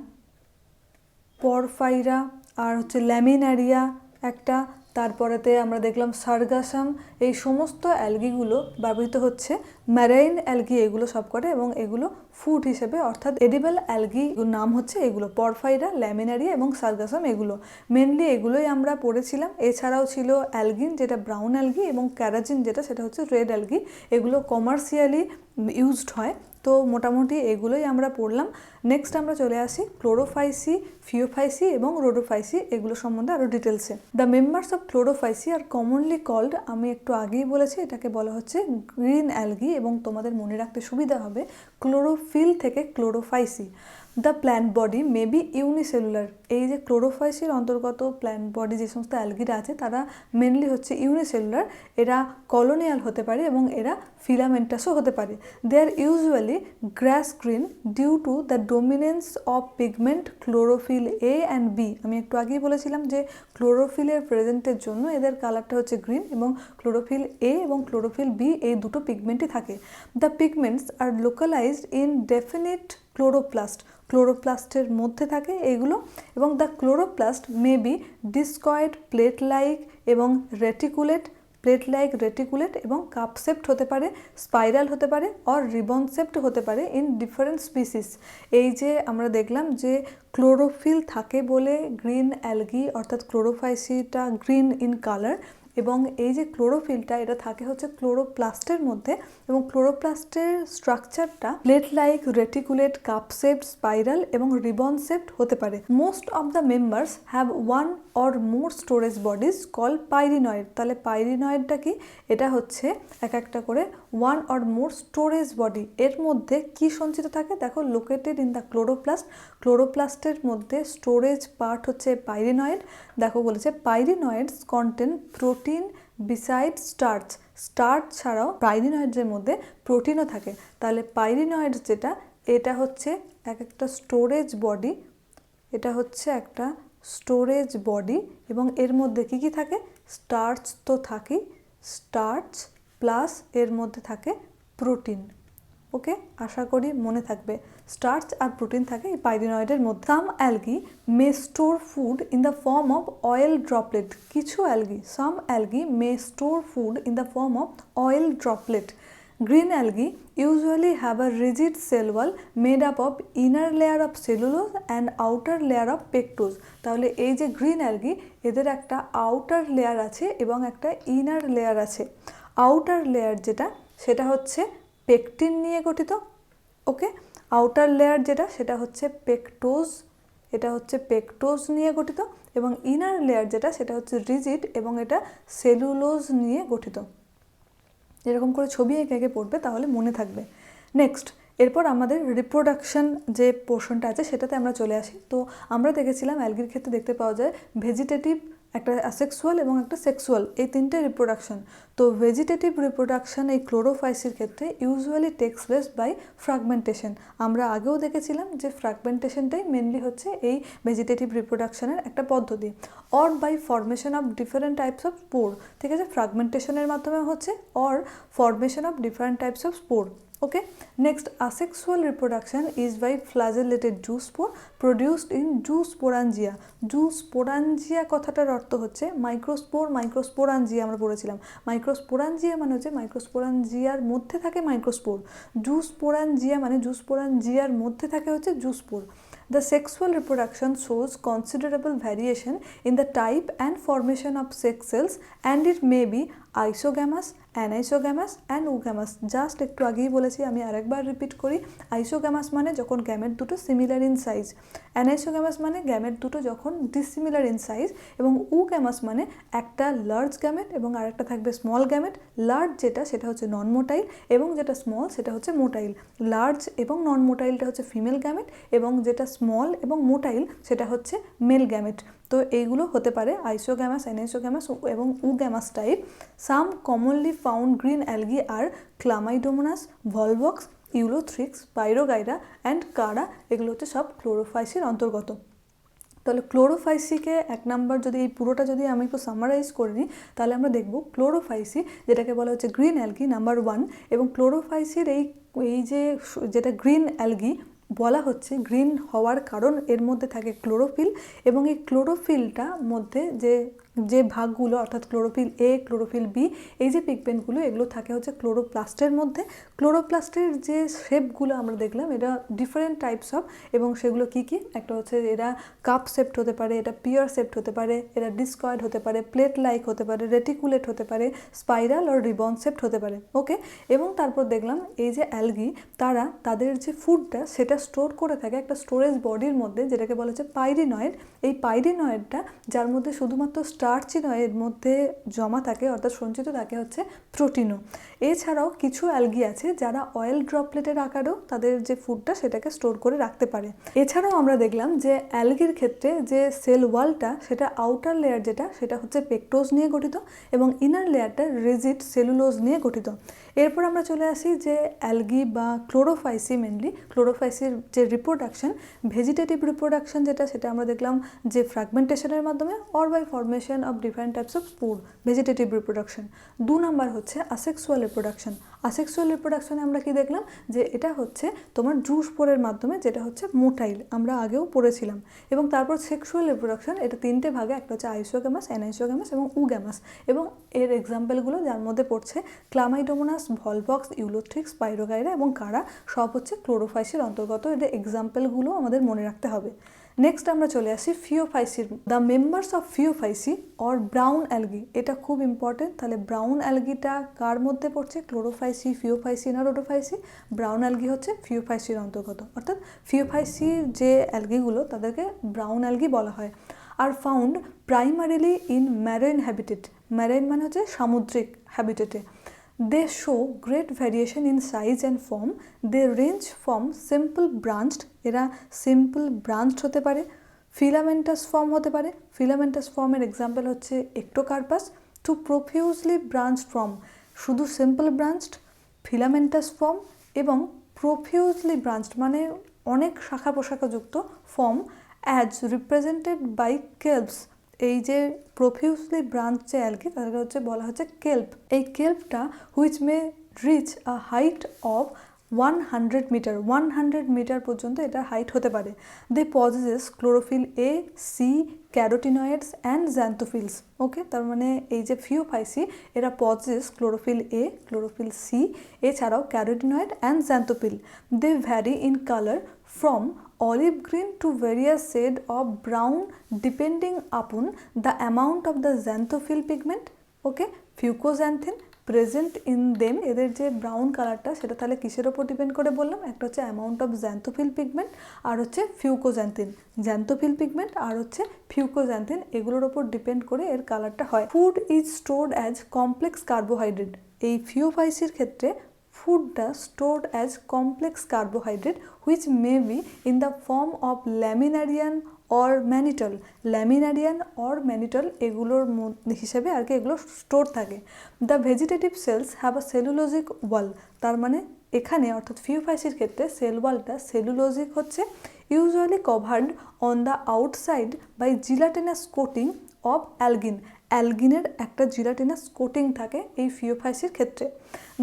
পরফাইরা আর হচ্ছে ল্যামিনারিয়া একটা, তারপরেতে আমরা দেখলাম সার্গাসাম। এই সমস্ত অ্যালগিগুলো ব্যবহৃত হচ্ছে, ম্যারাইন অ্যালগি এগুলো সবকটা, এবং এগুলো ফুড হিসেবে অর্থাৎ এডিবল অ্যালগি নাম হচ্ছে এগুলো, পরফাইরা, ল্যামিনারিয়া এবং সার্গাসাম। এগুলো মেনলি এগুলোই আমরা পড়েছিলাম। এছাড়াও ছিল অ্যালগিন যেটা ব্রাউন অ্যালগি, এবং ক্যারাজিন যেটা সেটা হচ্ছে রেড অ্যালগি। এগুলো কমার্শিয়ালি ইউজড হয়। তো মোটামুটি এগুলোই আমরা পড়লাম। নেক্সট আমরা চলে আসি ক্লোরোফাইসি, ফিওফাইসি এবং রোডোফাইসি, এগুলো সম্বন্ধে আরও ডিটেলসে। The members of Chlorophyceae are commonly called, আমি একটু আগেই বলেছি, এটাকে বলা হচ্ছে গ্রিন অ্যালগি, এবং তোমাদের মনে রাখতে সুবিধা হবে ক্লোরোফিল থেকে ক্লোরোফাইসি। The plant body may be unicellular. এই যে ক্লোরোফাইসির অন্তর্গত প্ল্যান্ট বডি যে সমস্ত অ্যালগিরা আছে তারা মেনলি হচ্ছে ইউনিসেলুলার, এরা কলোনিয়াল হতে পারে এবং এরা ফিলামেন্টাসও হতে পারে। They are usually grass green due to the dominance of pigment chlorophyll A and B। আমি একটু আগেই বলেছিলাম যে ক্লোরোফিলের প্রেজেন্টের জন্য এদের কালারটা হচ্ছে গ্রিন, এবং ক্লোরোফিল A এবং ক্লোরোফিল B এই দুটো পিগমেন্টই থাকে। The pigments are localised in definite ক্লোরোপ্লাস্টের মধ্যে থাকে এইগুলো, এবং the chloroplast may be discoid, plate like এবং রেটিকুলেট, প্লেট লাইক রেটিকুলেট এবং কাপ শেপড হতে পারে, স্পাইরাল হতে পারে অর রিবন শেপড হতে পারে ইন ডিফারেন্ট স্পিসিস। এই যে আমরা দেখলাম যে ক্লোরোফিল থাকে বলে গ্রিন অ্যালগি অর্থাৎ ক্লোরোফাইসিটা গ্রিন ইন কালার, এবং এই যে ক্লোরোফিলটা এটা থাকে হচ্ছে ক্লোরোপ্লাস্টের মধ্যে, এবং ক্লোরোপ্লাস্টের স্ট্রাকচারটা plate like reticulate, cup shaped, spiral এবং রিবন শেপড হতে পারে। Most of the members have one or more storage bodies call pyrenoid. তাহলে পাইরিনয়েডটা কি? এটা হচ্ছে এক একটা করে one or more storage body. এর মধ্যে কি সঞ্চিত থাকে দেখো, লোকেটেড ইন দ্য ক্লোরোপ্লাস্ট। ক্লোরোপ্লাস্টের মধ্যে স্টোরেজ পার্ট হচ্ছে পাইরিনয়েড। দেখো বলেছে pyrenoids contain protein beside starch. Starch ছাড়াও পাইরিনয়েডসের মধ্যে প্রোটিনও থাকে। তাহলে পাইরিনয়েডস যেটা, এটা হচ্ছে এক একটা স্টোরেজ বডি, এটা হচ্ছে একটা স্টোরেজ বডি, এবং এর মধ্যে কি কি থাকে? স্টার্চ তো থাকেই, স্টার্চ প্লাস এর মধ্যে থাকে প্রোটিন। ওকে, আশা করি মনে থাকবে, স্টার্চ আর প্রোটিন থাকে এই পাইরিনয়েডের মধ্যে। Some algae may store food in the form of oil droplet. কিছু algae, some algae may store food in the form of oil droplet. Green algae usually have a rigid cell wall made up of inner layer of cellulose and outer layer of pectose. তাহলে এই যে green algae, এদের একটা outer layer আছে এবং একটা inner layer আছে। Outer layer যেটা, সেটা হচ্ছে পেকটিন নিয়ে গঠিত। ওকে, আউটার লেয়ার যেটা, সেটা হচ্ছে পেকটোজ, এটা হচ্ছে পেকটোজ নিয়ে গঠিত, এবং ইনার লেয়ার যেটা, সেটা হচ্ছে রিজিড এবং এটা সেলুলোজ নিয়ে গঠিত। এরকম করে ছবি এঁকে এঁকে পড়বে, তাহলে মনে থাকবে। নেক্সট, এরপর আমাদের রিপ্রোডাকশন যে পোর্শনটা আছে সেটাতে আমরা চলে আসি। তো আমরা দেখেছিলাম অ্যালগির ক্ষেত্রে দেখতে পাওয়া যায় ভেজিটেটিভ, একটা অ্যাসেক্সুয়াল এবং একটা সেক্সুয়াল, এই তিনটে রিপ্রোডাকশন। তো ভেজিটেটিভ রিপ্রোডাকশন এই ক্লোরোফাইসির ক্ষেত্রে usually takes place by fragmentation. আমরা আগেও দেখেছিলাম যে ফ্র্যাগমেন্টেশনটাই মেনলি হচ্ছে এই ভেজিটেটিভ রিপ্রোডাকশনের একটা পদ্ধতি, or by formation of different types of spore. ঠিক আছে, ফ্র্যাগমেন্টেশনের মাধ্যমে হচ্ছে, or formation of different types of spore. Okay, next asexual reproduction is by flagellated zoospore produced in zoosporangia. Zoosporangia কথাটার অর্থ হচ্ছে মাইক্রোস্পোর, মাইক্রোস্পোরাঞ্জিয়া আমরা পড়েছিলাম। মাইক্রোস্পোরাঞ্জিয়া মানে হচ্ছে মাইক্রোস্পোরাঞ্জিয়ার মধ্যে থাকে মাইক্রোস্পোর। জুস্পোরাঞ্জিয়া মানে জুস্পোরাঞ্জিয়ার মধ্যে থাকে হচ্ছে zoospore. The sexual reproduction shows considerable variation in the type and formation of sex cells and it may be isogamous, anisogamous and oogamous. Just একটু আগেই বলেছি, আমি আরেকবার রিপিট করি। আইসোগ্যামাস মানে যখন গ্যামেট দুটো সিমিলার ইন সাইজ, অ্যানাইসোগ্যামাস মানে গ্যামেট দুটো যখন ডিসিমিলার ইন সাইজ, এবং ওগ্যামাস মানে একটা লার্জ গ্যামেট এবং আরেকটা থাকবে স্মল গ্যামেট। লার্জ যেটা, সেটা হচ্ছে নন মোটাইল, এবং যেটা স্মল সেটা হচ্ছে মোটাইল। লার্জ এবং নন মোটাইলটা হচ্ছে ফিমেল গ্যামেট, এবং যেটা স্মল এবং মোটাইল সেটা হচ্ছে মেল গ্যামেট। তো এইগুলো হতে পারে আইসোগ্যামাস, অ্যানাইসোগ্যামাস এবং oogamous type. Some commonly found green algae are Chlamydomonas, Volvox, Ulothrix, Spirogyra and Chara. এগুলো হচ্ছে সব ক্লোরোফাইসির অন্তর্গত। তাহলে ক্লোরোফাইসিকে এক নাম্বার যদি এই পুরোটা যদি আমি একটু সামারাইজ করে নিই, তাহলে আমরা দেখব ক্লোরোফাইসি যেটাকে বলা হচ্ছে গ্রিন অ্যালগি নাম্বার 1, এবং ক্লোরোফাইসির এই যে যেটা গ্রিন অ্যালগি বলা হচ্ছে, গ্রিন হওয়ার কারণ এর মধ্যে থাকে ক্লোরোফিল, এবং এই ক্লোরোফিলটা মধ্যে যে ভাগগুলো অর্থাৎ ক্লোরোফিল এ, ক্লোরোফিল বি, এই যে পিগমেন্টগুলো এগুলো থাকে হচ্ছে ক্লোরোপ্লাস্টের মধ্যে। ক্লোরোপ্লাস্টের যে শেপগুলো আমরা দেখলাম এটা ডিফারেন্ট টাইপস অফ, এবং সেগুলো কি কি? একটা হচ্ছে এরা কাপ শেপড হতে পারে, এটা পিয়ার শেপড হতে পারে, এরা ডিসকয়েড হতে পারে, প্লেট লাইক হতে পারে, রেটিকুলেট হতে পারে, স্পাইরাল আর রিবন শেপড হতে পারে। ওকে, এবং তারপর দেখলাম এই যে অ্যালগি তারা তাদের যে ফুডটা সেটা স্টোর করে থাকে একটা স্টোরেজ বডির মধ্যে, যেটাকে বলা হচ্ছে পাইরিনয়েড। এই পাইরিনয়েডটা যার মধ্যে শুধুমাত্র স্টার্চই নয়, এর মধ্যে জমা থাকে অর্থাৎ সঞ্চিত থাকে হচ্ছে প্রোটিনও। এছাড়াও কিছু অ্যালগি আছে যারা অয়েল ড্রপলেটের আকারেও তাদের যে ফুডটা সেটাকে স্টোর করে রাখতে পারে। এছাড়াও আমরা দেখলাম যে অ্যালগির ক্ষেত্রে যে সেল ওয়ালটা সেটা আউটার লেয়ার যেটা, সেটা হচ্ছে পেকটোজ নিয়ে গঠিত, এবং ইনার লেয়ারটা রিজিড সেলুলোজ নিয়ে গঠিত। এরপর আমরা চলে আসি যে অ্যালগি বা ক্লোরোফাইসি, মেনলি ক্লোরোফাইসির যে রিপ্রোডাকশন, ভেজিটেটিভ রিপ্রোডাকশন যেটা, সেটা আমরা দেখলাম যে ফ্র্যাগমেন্টেশনের মাধ্যমে or by formation of different types of spore, vegetative reproduction. 2 number হচ্ছে আসেক্সুয়াল রিপ্রোডাকশন। আসেক্সুয়াল রিপ্রোডাকশনে আমরা কি দেখলাম যে এটা হচ্ছে তোমার জুস পোরের মাধ্যমে, যেটা হচ্ছে মোটাইল, আমরা আগেও পড়েছিলাম। এবং তারপর সেক্সুয়াল রিপ্রোডাকশন, এটা তিনটে ভাগে, একটা হচ্ছে আইসোগ্যামাস, অ্যানাইসোগ্যামাস এবং উগ্যামাস। এবং এর এক্সাম্পলগুলো যার মধ্যে পড়ছে ক্লামাইডোমোনাস, ভলভক্স, ইউলোথ্রিক্স, পাইরোগাইরা এবং কারা, সব হচ্ছে ক্লোরোফাইসির অন্তর্গত। এদের এক্সাম্পলগুলো আমাদের মনে রাখতে হবে। নেক্সট আমরা চলে আসি ফিওফাইসির। The members of Phaeophyceae or brown algae, এটা খুব ইম্পর্টেন্ট। তাহলে ব্রাউন অ্যালগিটা কার মধ্যে পড়ছে? ক্লোরোফাইসি, ফিওফাইসি না রোডোফাইসি? ব্রাউন অ্যালগি হচ্ছে ফিওফাইসির অন্তর্গত, অর্থাৎ ফিওফাইসির যে অ্যালগিগুলো তাদেরকে ব্রাউন অ্যালগি বলা হয়। Are found primarily in marine habitat, marine মানে হচ্ছে সামুদ্রিক হ্যাবিটেটে। They show great variation in size and form. They range from simple branched, এরা সিম্পল ব্রাঞ্চড হতে পারে, ফিলামেন্টাস ফর্ম হতে পারে, ফিলামেন্টাস ফর্মের এক্সাম্পল হচ্ছে একটোকার্পাস, টু প্রফিউজলি ব্রাঞ্চড ফর্ম, শুধু সিম্পল ব্রাঞ্চড, ফিলামেন্টাস ফর্ম এবং প্রফিউজলি ব্রাঞ্চড মানে অনেক শাখা প্রশাখাযুক্ত ফর্ম, অ্যাজ রিপ্রেজেন্টেড বাই কেল্পস। এই যে প্রফিউজলি ব্রাঞ্চ যে অ্যালগি তাদেরকে হচ্ছে বলা হচ্ছে কেল্প। এই কেল্পটা which may reach a height of 100 metres, 100 metres পর্যন্ত এটা হাইট হতে পারে। They possess chlorophyll a, c, carotenoids and xanthophylls. Okay, তার মানে এই যে ফিওফাইসি এরা possess chlorophyll a, chlorophyll c, এছাড়াও carotenoid and xanthophyll. They vary in colour from olive green to various shade of brown depending upon the amount of the xanthophyll pigment, okay, fucoxanthin present in them. এদের যে brown কালারটা সেটা তাহলে কিসের ওপর depend করে বললাম? একটা হচ্ছে অ্যামাউন্ট অফ জ্যান্থোফিল পিগমেন্ট আর হচ্ছে ফিউকোজ্যান্থিন। জ্যান্থোফিল পিগমেন্ট আর হচ্ছে ফিউকোজ্যান্থিন এগুলোর ওপর ডিপেন্ড করে এর কালারটা হয়। Food is stored as complex carbohydrate. এই ফিওফাইসির ক্ষেত্রে ফুডটা stored as complex carbohydrate which may be in the form of laminarin or mannitol. Laminarin or mannitol এগুলোর হিসেবে আর কি এগুলো স্টোর থাকে। The vegetative cells have a cellulosic wall. তার মানে এখানে অর্থাৎ ফিওফাইসির ক্ষেত্রে সেল ওয়ালটা সেলুলোজিক হচ্ছে, usually covered on the outside by gelatinous coating of algin. অ্যালগিনের একটা জিলাটিনাস কোটিং থাকে এই ফিওফাইসির ক্ষেত্রে।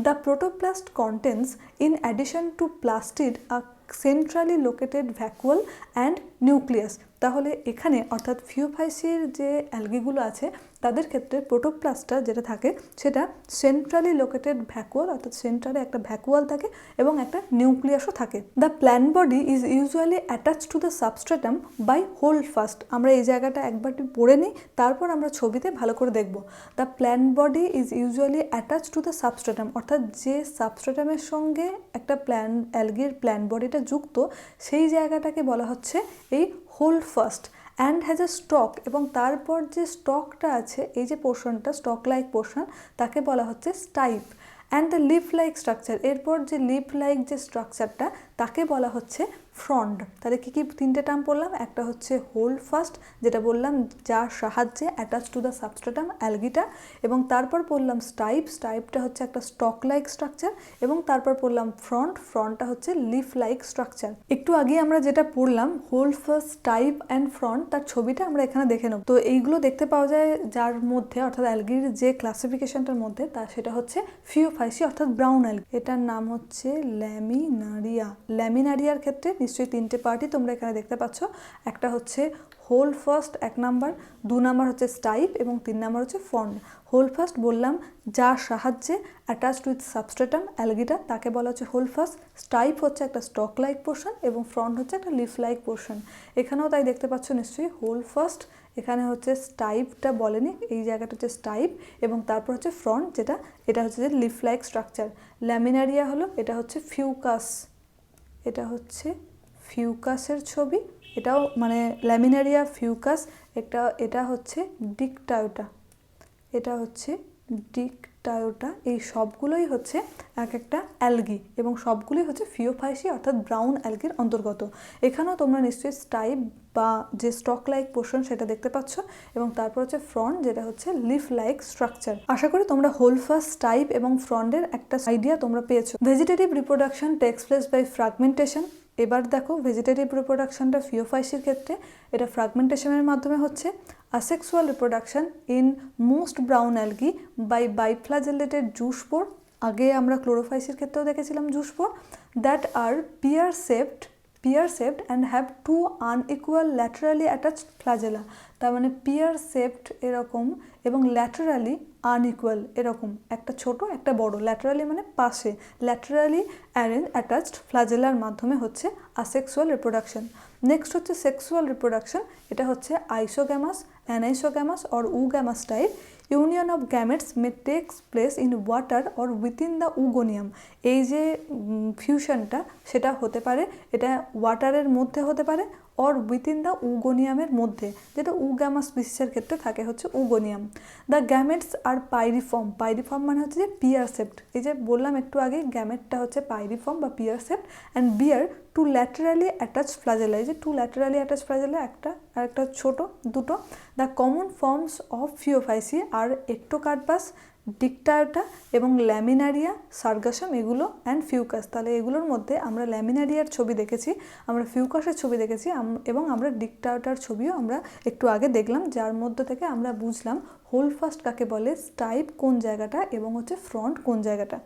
The protoplast contents in addition to plastid a centrally located vacuole and nucleus. তাহলে এখানে অর্থাৎ ফিওফাইসির যে অ্যালগিগুলো আছে তাদের ক্ষেত্রে প্রোটোপ্লাস্টটা যেটা থাকে সেটা সেন্ট্রালি লোকেটেড ভ্যাকুয়াল, অর্থাৎ সেন্ট্রালে একটা ভ্যাকুয়াল থাকে এবং একটা নিউক্লিয়াসও থাকে। The plant body is usually attach to the substratum by holdfast. আমরা এই জায়গাটা একবার পড়ে নিই, তারপর আমরা ছবিতে ভালো করে দেখব। The plant body is usually attach to the substratum, অর্থাৎ যে সাবস্ট্রেটামের সঙ্গে একটা অ্যালগির প্ল্যান্ট বডিটা যুক্ত সেই জায়গাটাকে বলা হচ্ছে এই hold fast. And has a stock, এবং তারপর যে স্টকটা আছে এই যে পোর্শনটা স্টক লাইক পোর্শন তাকে বলা হচ্ছে stipe. And the leaf like structure, এরপর যে লিফ লাইক যে স্ট্রাকচারটা তাকে বলা হচ্ছে ফ্রন্ট। তাহলে কী কী তিনটে টার্ম পড়লাম? একটা হচ্ছে হোল্ড ফাস্ট যেটা বললাম যার সাহায্যে অ্যাটাচ টু দ্য সাবস্ট্রেটাম অ্যালগিটা, এবং তারপর পড়লাম স্টাইপ, স্টাইপটা হচ্ছে একটা স্টক লাইক স্ট্রাকচার, এবং তারপর পড়লাম ফ্রন্ট, ফ্রন্টটা হচ্ছে লিফ লাইক স্ট্রাকচার। একটু আগে আমরা যেটা পড়লাম হোল্ড ফাস্ট, স্টাইপ অ্যান্ড ফ্রন্ট, তার ছবিটা আমরা এখানে দেখে নেব। তো এইগুলো দেখতে পাওয়া যায় যার মধ্যে অর্থাৎ অ্যালগির যে ক্লাসিফিকেশনটার মধ্যে সেটা হচ্ছে ফিওফাইসি অর্থাৎ ব্রাউন অ্যালগি। এটার নাম হচ্ছে ল্যামিনারিয়া। ল্যামিনারিয়ার ক্ষেত্রে নিশ্চয়ই তিনটে পার্টই তোমরা এখানে দেখতে পাচ্ছ। একটা হচ্ছে হোল ফাস্ট 1 নাম্বার, 2 নাম্বার হচ্ছে স্টাইপ এবং 3 নাম্বার হচ্ছে ফ্রন্ট। হোল ফাস্ট বললাম যার সাহায্যে অ্যাটাচড উইথ সাবস্ট্রেটাম অ্যালগিটা তাকে বলা হচ্ছে হোল ফাস্ট। স্টাইপ হচ্ছে একটা স্টক লাইক পোর্শন এবং ফ্রন্ট হচ্ছে একটা লিফ লাইক পোর্শন। এখানেও তাই দেখতে পাচ্ছ নিশ্চয়ই হোল ফাস্ট, এখানে হচ্ছে স্টাইপটা বলেনি, এই জায়গাটা হচ্ছে স্টাইপ, এবং তারপর হচ্ছে ফ্রন্ট যেটা এটা হচ্ছে যে লিফ লাইক স্ট্রাকচার। ল্যামিনারিয়া হলো এটা হচ্ছে ফিউকাস, এটা হচ্ছে ফিউকাসের ছবি, এটাও মানে ল্যামিনারিয়া, ফিউকাস, এটা হচ্ছে ডিকটায়োটা, এটা হচ্ছে ডিকটায়োটা। এই সবগুলোই হচ্ছে এক একটা অ্যালগি এবং সবগুলোই হচ্ছে ফিওফাইসি অর্থাৎ ব্রাউন অ্যালগির অন্তর্গত। এখানেও তোমরা নিশ্চয়ই স্টাইপ বা যে স্টক লাইক পোর্শন সেটা দেখতে পাচ্ছ, এবং তারপর হচ্ছে ফ্রন্ট যেটা হচ্ছে লিফ লাইক স্ট্রাকচার। আশা করি তোমরা হোল ফাস্ট, স্টাইপ এবং ফ্রন্টের একটা আইডিয়া তোমরা পেয়েছো। Vegetative reproduction takes place by fragmentation. এবার দেখো ভেজিটেটিভ রিপ্রোডাকশনটা ফিওফাইসির ক্ষেত্রে এটা ফ্র্যাগমেন্টেশনের মাধ্যমে হচ্ছে। Asexual reproduction in most brown algae by biflagellated juice pore, আগে আমরা ক্লোরোফাইসির ক্ষেত্রেও দেখেছিলাম zoospore, that are pear shaped and have two unequal laterally attached flagella। তার মানে pear shaped এরকম এবং laterally unequal এরকম, একটা ছোট একটা বড়, laterally মানে পাশে, laterally attached ফ্ল্যাজেলার মাধ্যমে হচ্ছে asexual reproduction। নেক্সট হচ্ছে সেক্সুয়াল রিপ্রোডাকশন, এটা হচ্ছে isogamous, anisogamous or oogamous type. Union of gametes may takes place in water or within the oogonium. এই যে ফিউশনটা সেটা হতে পারে, এটা ওয়াটারের মধ্যে হতে পারে অর উইথিন দ্য উগোনিয়ামের মধ্যে, যেটা উগ্যামাস স্পিসিসের ক্ষেত্রে থাকে হচ্ছে উগোনিয়াম। The gametes R piriform, piriform মানে হচ্ছে যে পিয়ার সেপ্ট, এই যে বললাম একটু আগে গ্যামেটটা হচ্ছে পাইরিফর্ম বা pear shaped and bear two laterally attach flagella. এই যে টু ল্যাটারালি অ্যাটাচ ফ্ল্যাজেলা, একটা আর একটা ছোট, দুটো। The common forms of ফিওফাইসি R Ectocarpus, ডিকটাটা এবং ল্যামিনারিয়া, সার্গাসাম এগুলো অ্যান্ড ফিউকাস। তাহলে এগুলোর মধ্যে আমরা ল্যামিনারিয়ার ছবি দেখেছি, আমরা ফিউকাসের ছবি দেখেছি এবং আমরা ডিকটাটার ছবিও আমরা একটু আগে দেখলাম, যার মধ্যে থেকে আমরা বুঝলাম হোল ফাস্ট কাকে বলে, স্টাইপ কোন জায়গাটা এবং হচ্ছে ফ্রন্ট কোন জায়গাটা।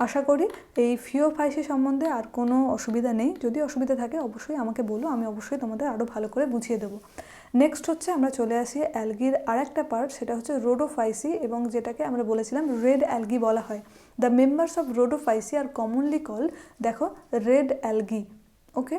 আশা করি এই ফিওফাইসি সম্বন্ধে আর কোনো অসুবিধা নেই, যদি অসুবিধা থাকে অবশ্যই আমাকে বলো, আমি অবশ্যই তোমাদের আরও ভালো করে বুঝিয়ে দেবো। নেক্সট হচ্ছে আমরা চলে আসি অ্যালগির আর একটা পার্ট, সেটা হচ্ছে রোডোফাইসি, এবং যেটাকে আমরা বলেছিলাম রেড অ্যালগি বলা হয়। The members of Rhodophyceae are commonly called, দেখো, red algae. Okay,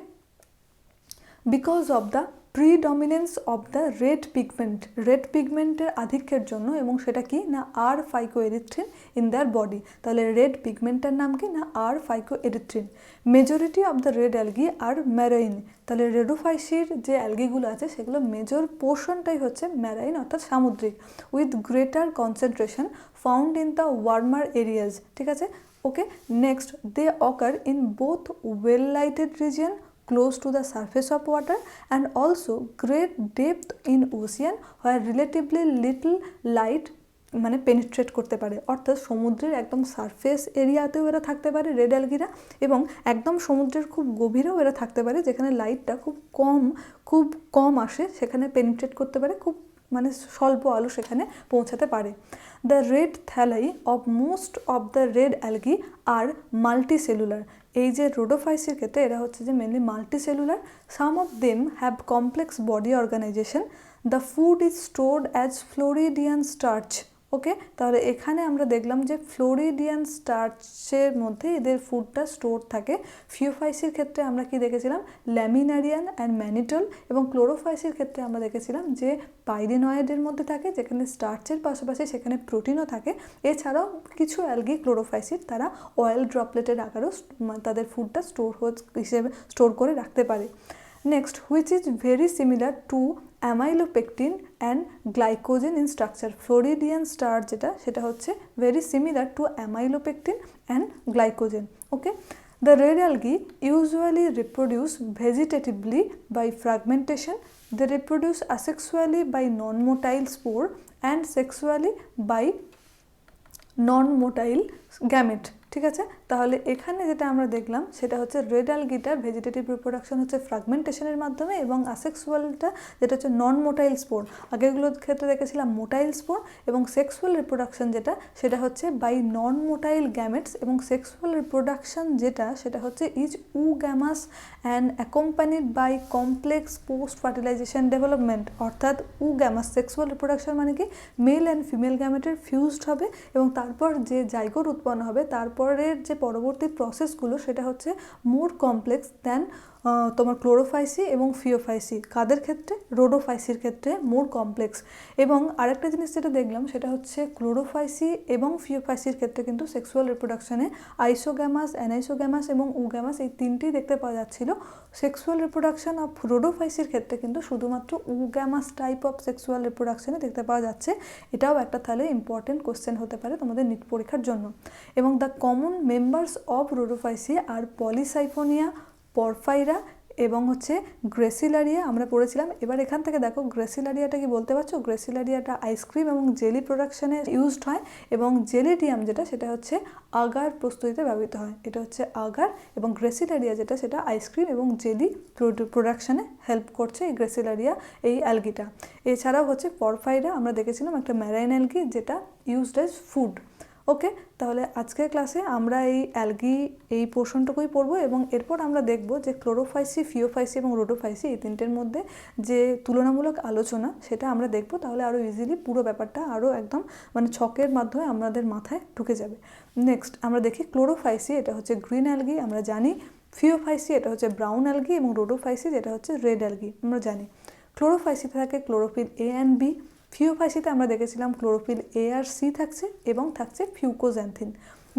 because of the predominance of the red pigment, red পিগমেন্টের আধিক্যের জন্য, এবং সেটা কি না R phycoerythrin in their body. তাহলে রেড পিগমেন্টের নাম কি না R phycoerythrin. Majority of the red algae are marine, তাহলে রেডোফাইসির যে অ্যালগিগুলো আছে সেগুলো মেজর পোর্শনটাই হচ্ছে ম্যারাইন অর্থাৎ সামুদ্রিক, with greater concentration found in the warmer areas. ঠিক আছে, okay. Next, they occur in both well lighted region close to the surface of water and also great depth in ocean where relatively little light মানে penetrate করতে পারে, অর্থাৎ সমুদ্রের একদম surface এরিয়াতেও এরা থাকতে পারে রেড অ্যালগিরা, এবং একদম সমুদ্রের খুব গভীরেও এরা থাকতে পারে, যেখানে লাইটটা খুব কম আসে, সেখানে পেনিট্রেট করতে পারে, খুব মানে স্বল্প আলো সেখানে পৌঁছাতে পারে। The red thalli of most of the red algae are multicellular. এই যে রোডোফাইসির ক্ষেত্রে এরা হচ্ছে যে mainly multicellular. Some of them have complex body organisation. The food is stored as floridean starch. Okay, তাহলে এখানে আমরা দেখলাম যে ফ্লোরিডিয়ান স্টার্চের মধ্যে এদের ফুডটা স্টোর থাকে। ফিওফাইসির ক্ষেত্রে আমরা কি দেখেছিলাম, ল্যামিনারিয়ান অ্যান্ড ম্যানিটল, এবং ক্লোরোফাইসির ক্ষেত্রে আমরা দেখেছিলাম যে পাইরিনয়েডের মধ্যে থাকে, যেখানে স্টার্চের পাশাপাশি সেখানে প্রোটিনও থাকে। এছাড়াও কিছু অ্যালগি ক্লোরোফাইসির তারা অয়েল ড্রপলেটের আকারেও তাদের ফুডটা স্টোর করে রাখতে পারে। Next, which is very similar to amylopectin and glycogen in structure. Floridian star যেটা, সেটা হচ্ছে very similar to amylopectin and glycogen. Okay, the red algae usually reproduce vegetatively by fragmentation. They reproduce asexually by non-motile spore and sexually by non-motile gamete। ঠিক আছে, তাহলে এখানে যেটা আমরা দেখলাম সেটা হচ্ছে রেড অ্যালগিটার ভেজিটেটিভ রিপ্রোডাকশন হচ্ছে ফ্রাগমেন্টেশনের মাধ্যমে, এবং আসেক্সুয়ালটা যেটা হচ্ছে নন মোটাইল স্পোর। আগেগুলোর ক্ষেত্রে দেখেছিলাম মোটাইল স্পোর, এবং সেক্সুয়াল রিপ্রোডাকশন যেটা সেটা হচ্ছে বাই নন মোটাইল গ্যামেটস, এবং সেক্সুয়াল রিপ্রোডাকশন যেটা সেটা হচ্ছে is oogamous and accompanied by complex post fertilisation development. অর্থাৎ উগ্যামাস সেক্সুয়াল রিপ্রোডাকশন মানে কি, মেল অ্যান্ড ফিমেল গ্যামেটের ফিউজড হবে, এবং তারপর যে জাইগোট উৎপন্ন হবে, তারপরের যে পরবর্তী প্রসেসগুলো সেটা হচ্ছে মোর কমপ্লেক্স দ্যান তোমার ক্লোরোফাইসি এবং ফিওফাইসি। কাদের ক্ষেত্রে? রোডোফাইসির ক্ষেত্রে মোর কমপ্লেক্স। এবং আরেকটা জিনিস যেটা দেখলাম সেটা হচ্ছে ক্লোরোফাইসি এবং ফিওফাইসির ক্ষেত্রে কিন্তু সেক্সুয়াল রিপ্রোডাকশনে আইসোগ্যামাস, অ্যানাইসোগ্যামাস এবং উগ্যামাস এই তিনটেই দেখতে পাওয়া যাচ্ছিল। সেক্সুয়াল রিপ্রোডাকশন অফ রোডোফাইসির ক্ষেত্রে কিন্তু শুধুমাত্র উগ্যামাস টাইপ অফ সেক্সুয়াল রিপ্রোডাকশনে দেখতে পাওয়া যাচ্ছে। এটাও একটা তাহলে ইম্পর্টেন্ট কোশ্চেন হতে পারে তোমাদের নিট পরীক্ষার জন্য। এবং the common members of Rhodophyceae are Polysiphonia, Porphyra এবং হচ্ছে গ্রেসিলারিয়া আমরা পড়েছিলাম। এবার এখান থেকে দেখো গ্রেসিলারিয়াটা কি বলতে পারছো? গ্রেসিলারিয়াটা আইসক্রিম এবং জেলি প্রোডাকশনে ইউজড হয়, এবং জেলিডিয়াম যেটা সেটা হচ্ছে আগার প্রস্তুতিতে ব্যবহৃত হয়। এটা হচ্ছে আগার, এবং গ্রেসিলারিয়া যেটা সেটা আইসক্রিম এবং জেলি প্রোডাকশনে হেল্প করছে এই গ্রেসিলারিয়া, এই অ্যালগিটা। এছাড়াও হচ্ছে পরফাইরা আমরা দেখেছিলাম একটা ম্যারাইন অ্যালগি যেটা ইউজড অ্যাজ ফুড। ওকে, তাহলে আজকের ক্লাসে আমরা এই অ্যালগি এই পোর্শনটুকুই পড়বো এবং এরপর আমরা দেখব যে ক্লোরোফাইসি, ফিওফাইসি এবং রোডোফাইসি এই তিনটের মধ্যে যে তুলনামূলক আলোচনা সেটা আমরা দেখব। তাহলে আরও ইজিলি পুরো ব্যাপারটা আরও একদম মানে ছকের মাধ্যমে আমাদের মাথায় ঢুকে যাবে। নেক্সট আমরা দেখি ক্লোরোফাইসি, এটা হচ্ছে গ্রিন অ্যালগি আমরা জানি। ফিওফাইসি এটা হচ্ছে ব্রাউন অ্যালগি এবং রোডোফাইসি যেটা হচ্ছে রেড অ্যালগি আমরা জানি। ক্লোরোফাইসিতে থাকে ক্লোরোফিল এ অ্যান্ড বি। ফিওফাইসিতে আমরা দেখেছিলাম ক্লোরোফিল এ আর সি থাকছে এবং থাকছে ফিউকোজ্যান্থিন।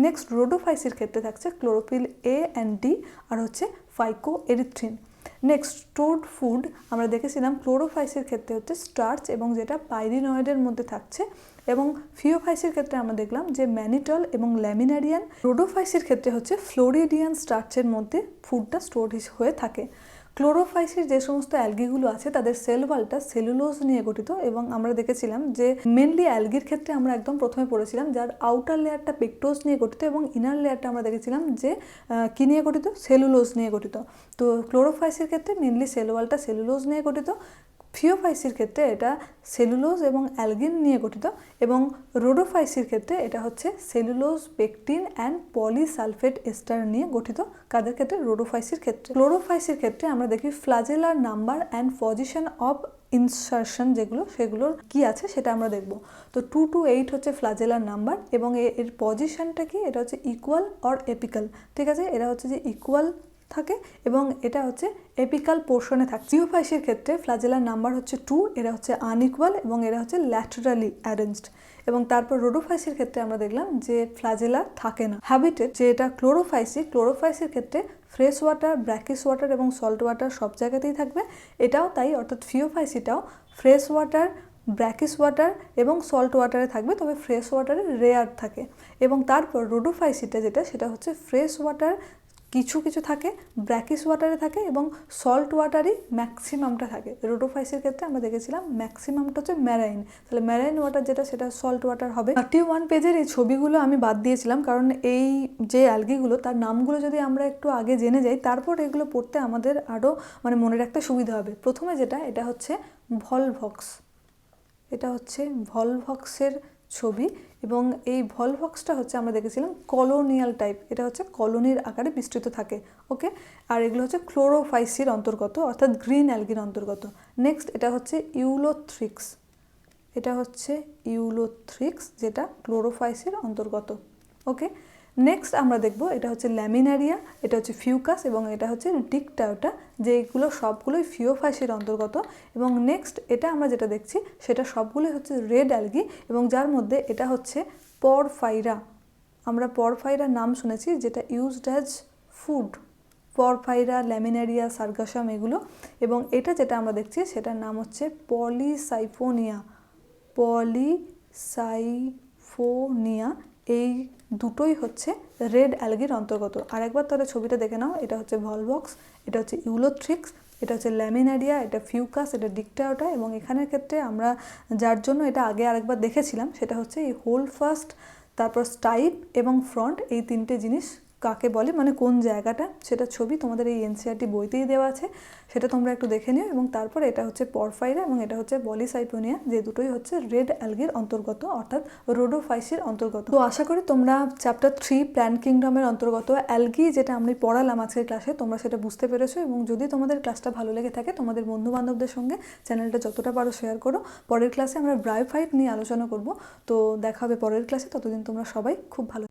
নেক্সট রোডোফাইসির ক্ষেত্রে থাকছে ক্লোরোফিল এ অ্যান্ড ডি আর হচ্ছে ফাইকো এরিথ্রিন। নেক্সট স্টোরড ফুড আমরা দেখেছিলাম ক্লোরোফাইসির ক্ষেত্রে হচ্ছে স্টার্চ এবং যেটা পাইরিনয়েডের মধ্যে থাকছে, এবং ফিওফাইসির ক্ষেত্রে আমরা দেখলাম যে ম্যানিটল এবং ল্যামিনারিয়ান। রোডোফাইসির ক্ষেত্রে হচ্ছে ফ্লোরিডিয়ান স্টার্চের মধ্যে ফুডটা স্টোরড হয়ে থাকে। ক্লোরোফাইসির যে সমস্ত অ্যালগিগুলো আছে তাদের সেল ওয়ালটা সেলুলোজ নিয়ে গঠিত এবং আমরা দেখেছিলাম যে মেনলি অ্যালগির ক্ষেত্রে আমরা একদম প্রথমে পড়েছিলাম যার আউটার লেয়ারটা পেকটোজ নিয়ে গঠিত এবং ইনার লেয়ারটা আমরা দেখেছিলাম যে কী নিয়ে গঠিত, সেলুলোজ নিয়ে গঠিত। তো ক্লোরোফাইসির ক্ষেত্রে মেনলি সেল ওয়ালটা সেলুলোজ নিয়ে গঠিত। ফিওফাইসির ক্ষেত্রে এটা সেলুলোজ এবং অ্যালগিন নিয়ে গঠিত এবং রোডোফাইসির ক্ষেত্রে এটা হচ্ছে সেলুলোজ, পেকটিন অ্যান্ড পলিসালফেট এস্টার নিয়ে গঠিত। কাদের ক্ষেত্রে? রোডোফাইসির ক্ষেত্রে। ক্লোরোফাইসির ক্ষেত্রে আমরা দেখি flagellar number and position of insertion সেগুলোর কি আছে সেটা আমরা দেখব। তো 2 to 8 হচ্ছে ফ্লাজেলার নাম্বার এবং এর পজিশনটা কি, এটা হচ্ছে ইকুয়াল অর এপিক্যাল। ঠিক আছে, এরা হচ্ছে যে ইকুয়াল থাকে এবং এটা হচ্ছে এপিক্যাল পোর্শনে থাকে। ফিওফাইসির ক্ষেত্রে ফ্লাজেলার নাম্বার হচ্ছে 2, এরা হচ্ছে আনইকুয়াল এবং এরা হচ্ছে ল্যাটারালি অ্যারেঞ্জড। এবং তারপর রোডোফাইসির ক্ষেত্রে আমরা দেখলাম যে ফ্লাজেলা থাকে না। হ্যাবিটেট যে এটা ক্লোরোফাইসির ক্ষেত্রে ফ্রেশ ওয়াটার, ব্র্যাকিস ওয়াটার এবং সল্ট ওয়াটার সব জায়গাতেই থাকবে। এটাও তাই, অর্থাৎ ফিওফাইসিটাও ফ্রেশ ওয়াটার, ব্র্যাকিস ওয়াটার এবং সল্ট ওয়াটারে থাকবে, তবে ফ্রেশ ওয়াটারে রেয়ার থাকে। এবং তারপর রোডোফাইসিটা সেটা হচ্ছে ফ্রেশ ওয়াটার কিছু কিছু থাকে, ব্র্যাকিস ওয়াটারে থাকে এবং সল্ট ওয়াটারই ম্যাক্সিমামটা থাকে। রোডোফাইসির ক্ষেত্রে আমরা দেখেছিলাম ম্যাক্সিমামটা হচ্ছে ম্যারাইন, তাহলে ম্যারাইন ওয়াটার যেটা সেটা সল্ট ওয়াটার হবে। 31 পেজের এই ছবিগুলো আমি বাদ দিয়েছিলাম কারণ এই যে অ্যালগিগুলো তার নামগুলো যদি আমরা একটু আগে জেনে যাই তারপর এগুলো পড়তে আমাদের আরও মানে মনে রাখতে সুবিধা হবে। প্রথমে এটা হচ্ছে ভলভক্স, এটা হচ্ছে ভলভক্সের ছবি এবং এই ভলভক্সটা হচ্ছে আমরা দেখেছিলাম কলোনিয়াল টাইপ, এটা হচ্ছে কলোনির আকারে বিস্তৃত থাকে। ওকে, আর এগুলো হচ্ছে ক্লোরোফাইসির অন্তর্গত অর্থাৎ গ্রিন অ্যালগির অন্তর্গত। নেক্সট এটা হচ্ছে ইউলোথ্রিক্স, এটা হচ্ছে ইউলোথ্রিক্স যেটা ক্লোরোফাইসির অন্তর্গত। ওকে, নেক্সট আমরা দেখব এটা হচ্ছে ল্যামিনারিয়া, এটা হচ্ছে ফিউকাস এবং এটা হচ্ছে ডিকটায়োটা, যেগুলো সবগুলোই ফিওফাইসির অন্তর্গত। এবং নেক্সট এটা আমরা যেটা দেখছি সেটা সবগুলোই হচ্ছে রেড অ্যালগি এবং যার মধ্যে এটা হচ্ছে পরফাইরা। আমরা পরফাইরার নাম শুনেছি যেটা used as food, Porphyra, Laminaria, Sargassum এগুলো। এবং এটা যেটা আমরা দেখছি সেটার নাম হচ্ছে পলিসাইফোনিয়া। এই দুটোই হচ্ছে রেড অ্যালগির অন্তর্গত। আর একবার তাহলে ছবিটা দেখে নাও, এটা হচ্ছে ভলভক্স, এটা হচ্ছে ইউলোথ্রিক্স, এটা হচ্ছে ল্যামিনারিয়া, এটা ফিউকাস, এটা ডিকটায়োটা। এবং এখানের ক্ষেত্রে আমরা যার জন্য এটা আগে আরেকবার দেখেছিলাম সেটা হচ্ছে এই হোল ফার্স্ট, তারপর স্টাইপ এবং ফ্রন্ট, এই তিনটে জিনিস কাকে বলে মানে কোন জায়গাটা সেটা ছবি তোমাদের এই এনসিইআরটি বইতেই দেওয়া আছে, সেটা তোমরা একটু দেখে নিও। এবং তারপর এটা হচ্ছে পরফাইরা এবং এটা হচ্ছে পলিসাইফোনিয়া, যে দুটোই হচ্ছে রেড অ্যালগির অন্তর্গত অর্থাৎ রোডোফাইসির অন্তর্গত। তো আশা করি তোমরা চ্যাপ্টার 3 প্ল্যান্ট কিংডমের অন্তর্গত অ্যালগি যেটা আমি পড়ালাম আজকের ক্লাসে তোমরা সেটা বুঝতে পেরেছো। এবং যদি তোমাদের ক্লাসটা ভালো লেগে থাকে তোমাদের বন্ধু বান্ধবদের সঙ্গে চ্যানেলটা যতটা পারো শেয়ার করো। পরের ক্লাসে আমরা ব্রায়োফাইট নিয়ে আলোচনা করব। তো দেখা হবে পরের ক্লাসে, ততদিন তোমরা সবাই খুব ভালো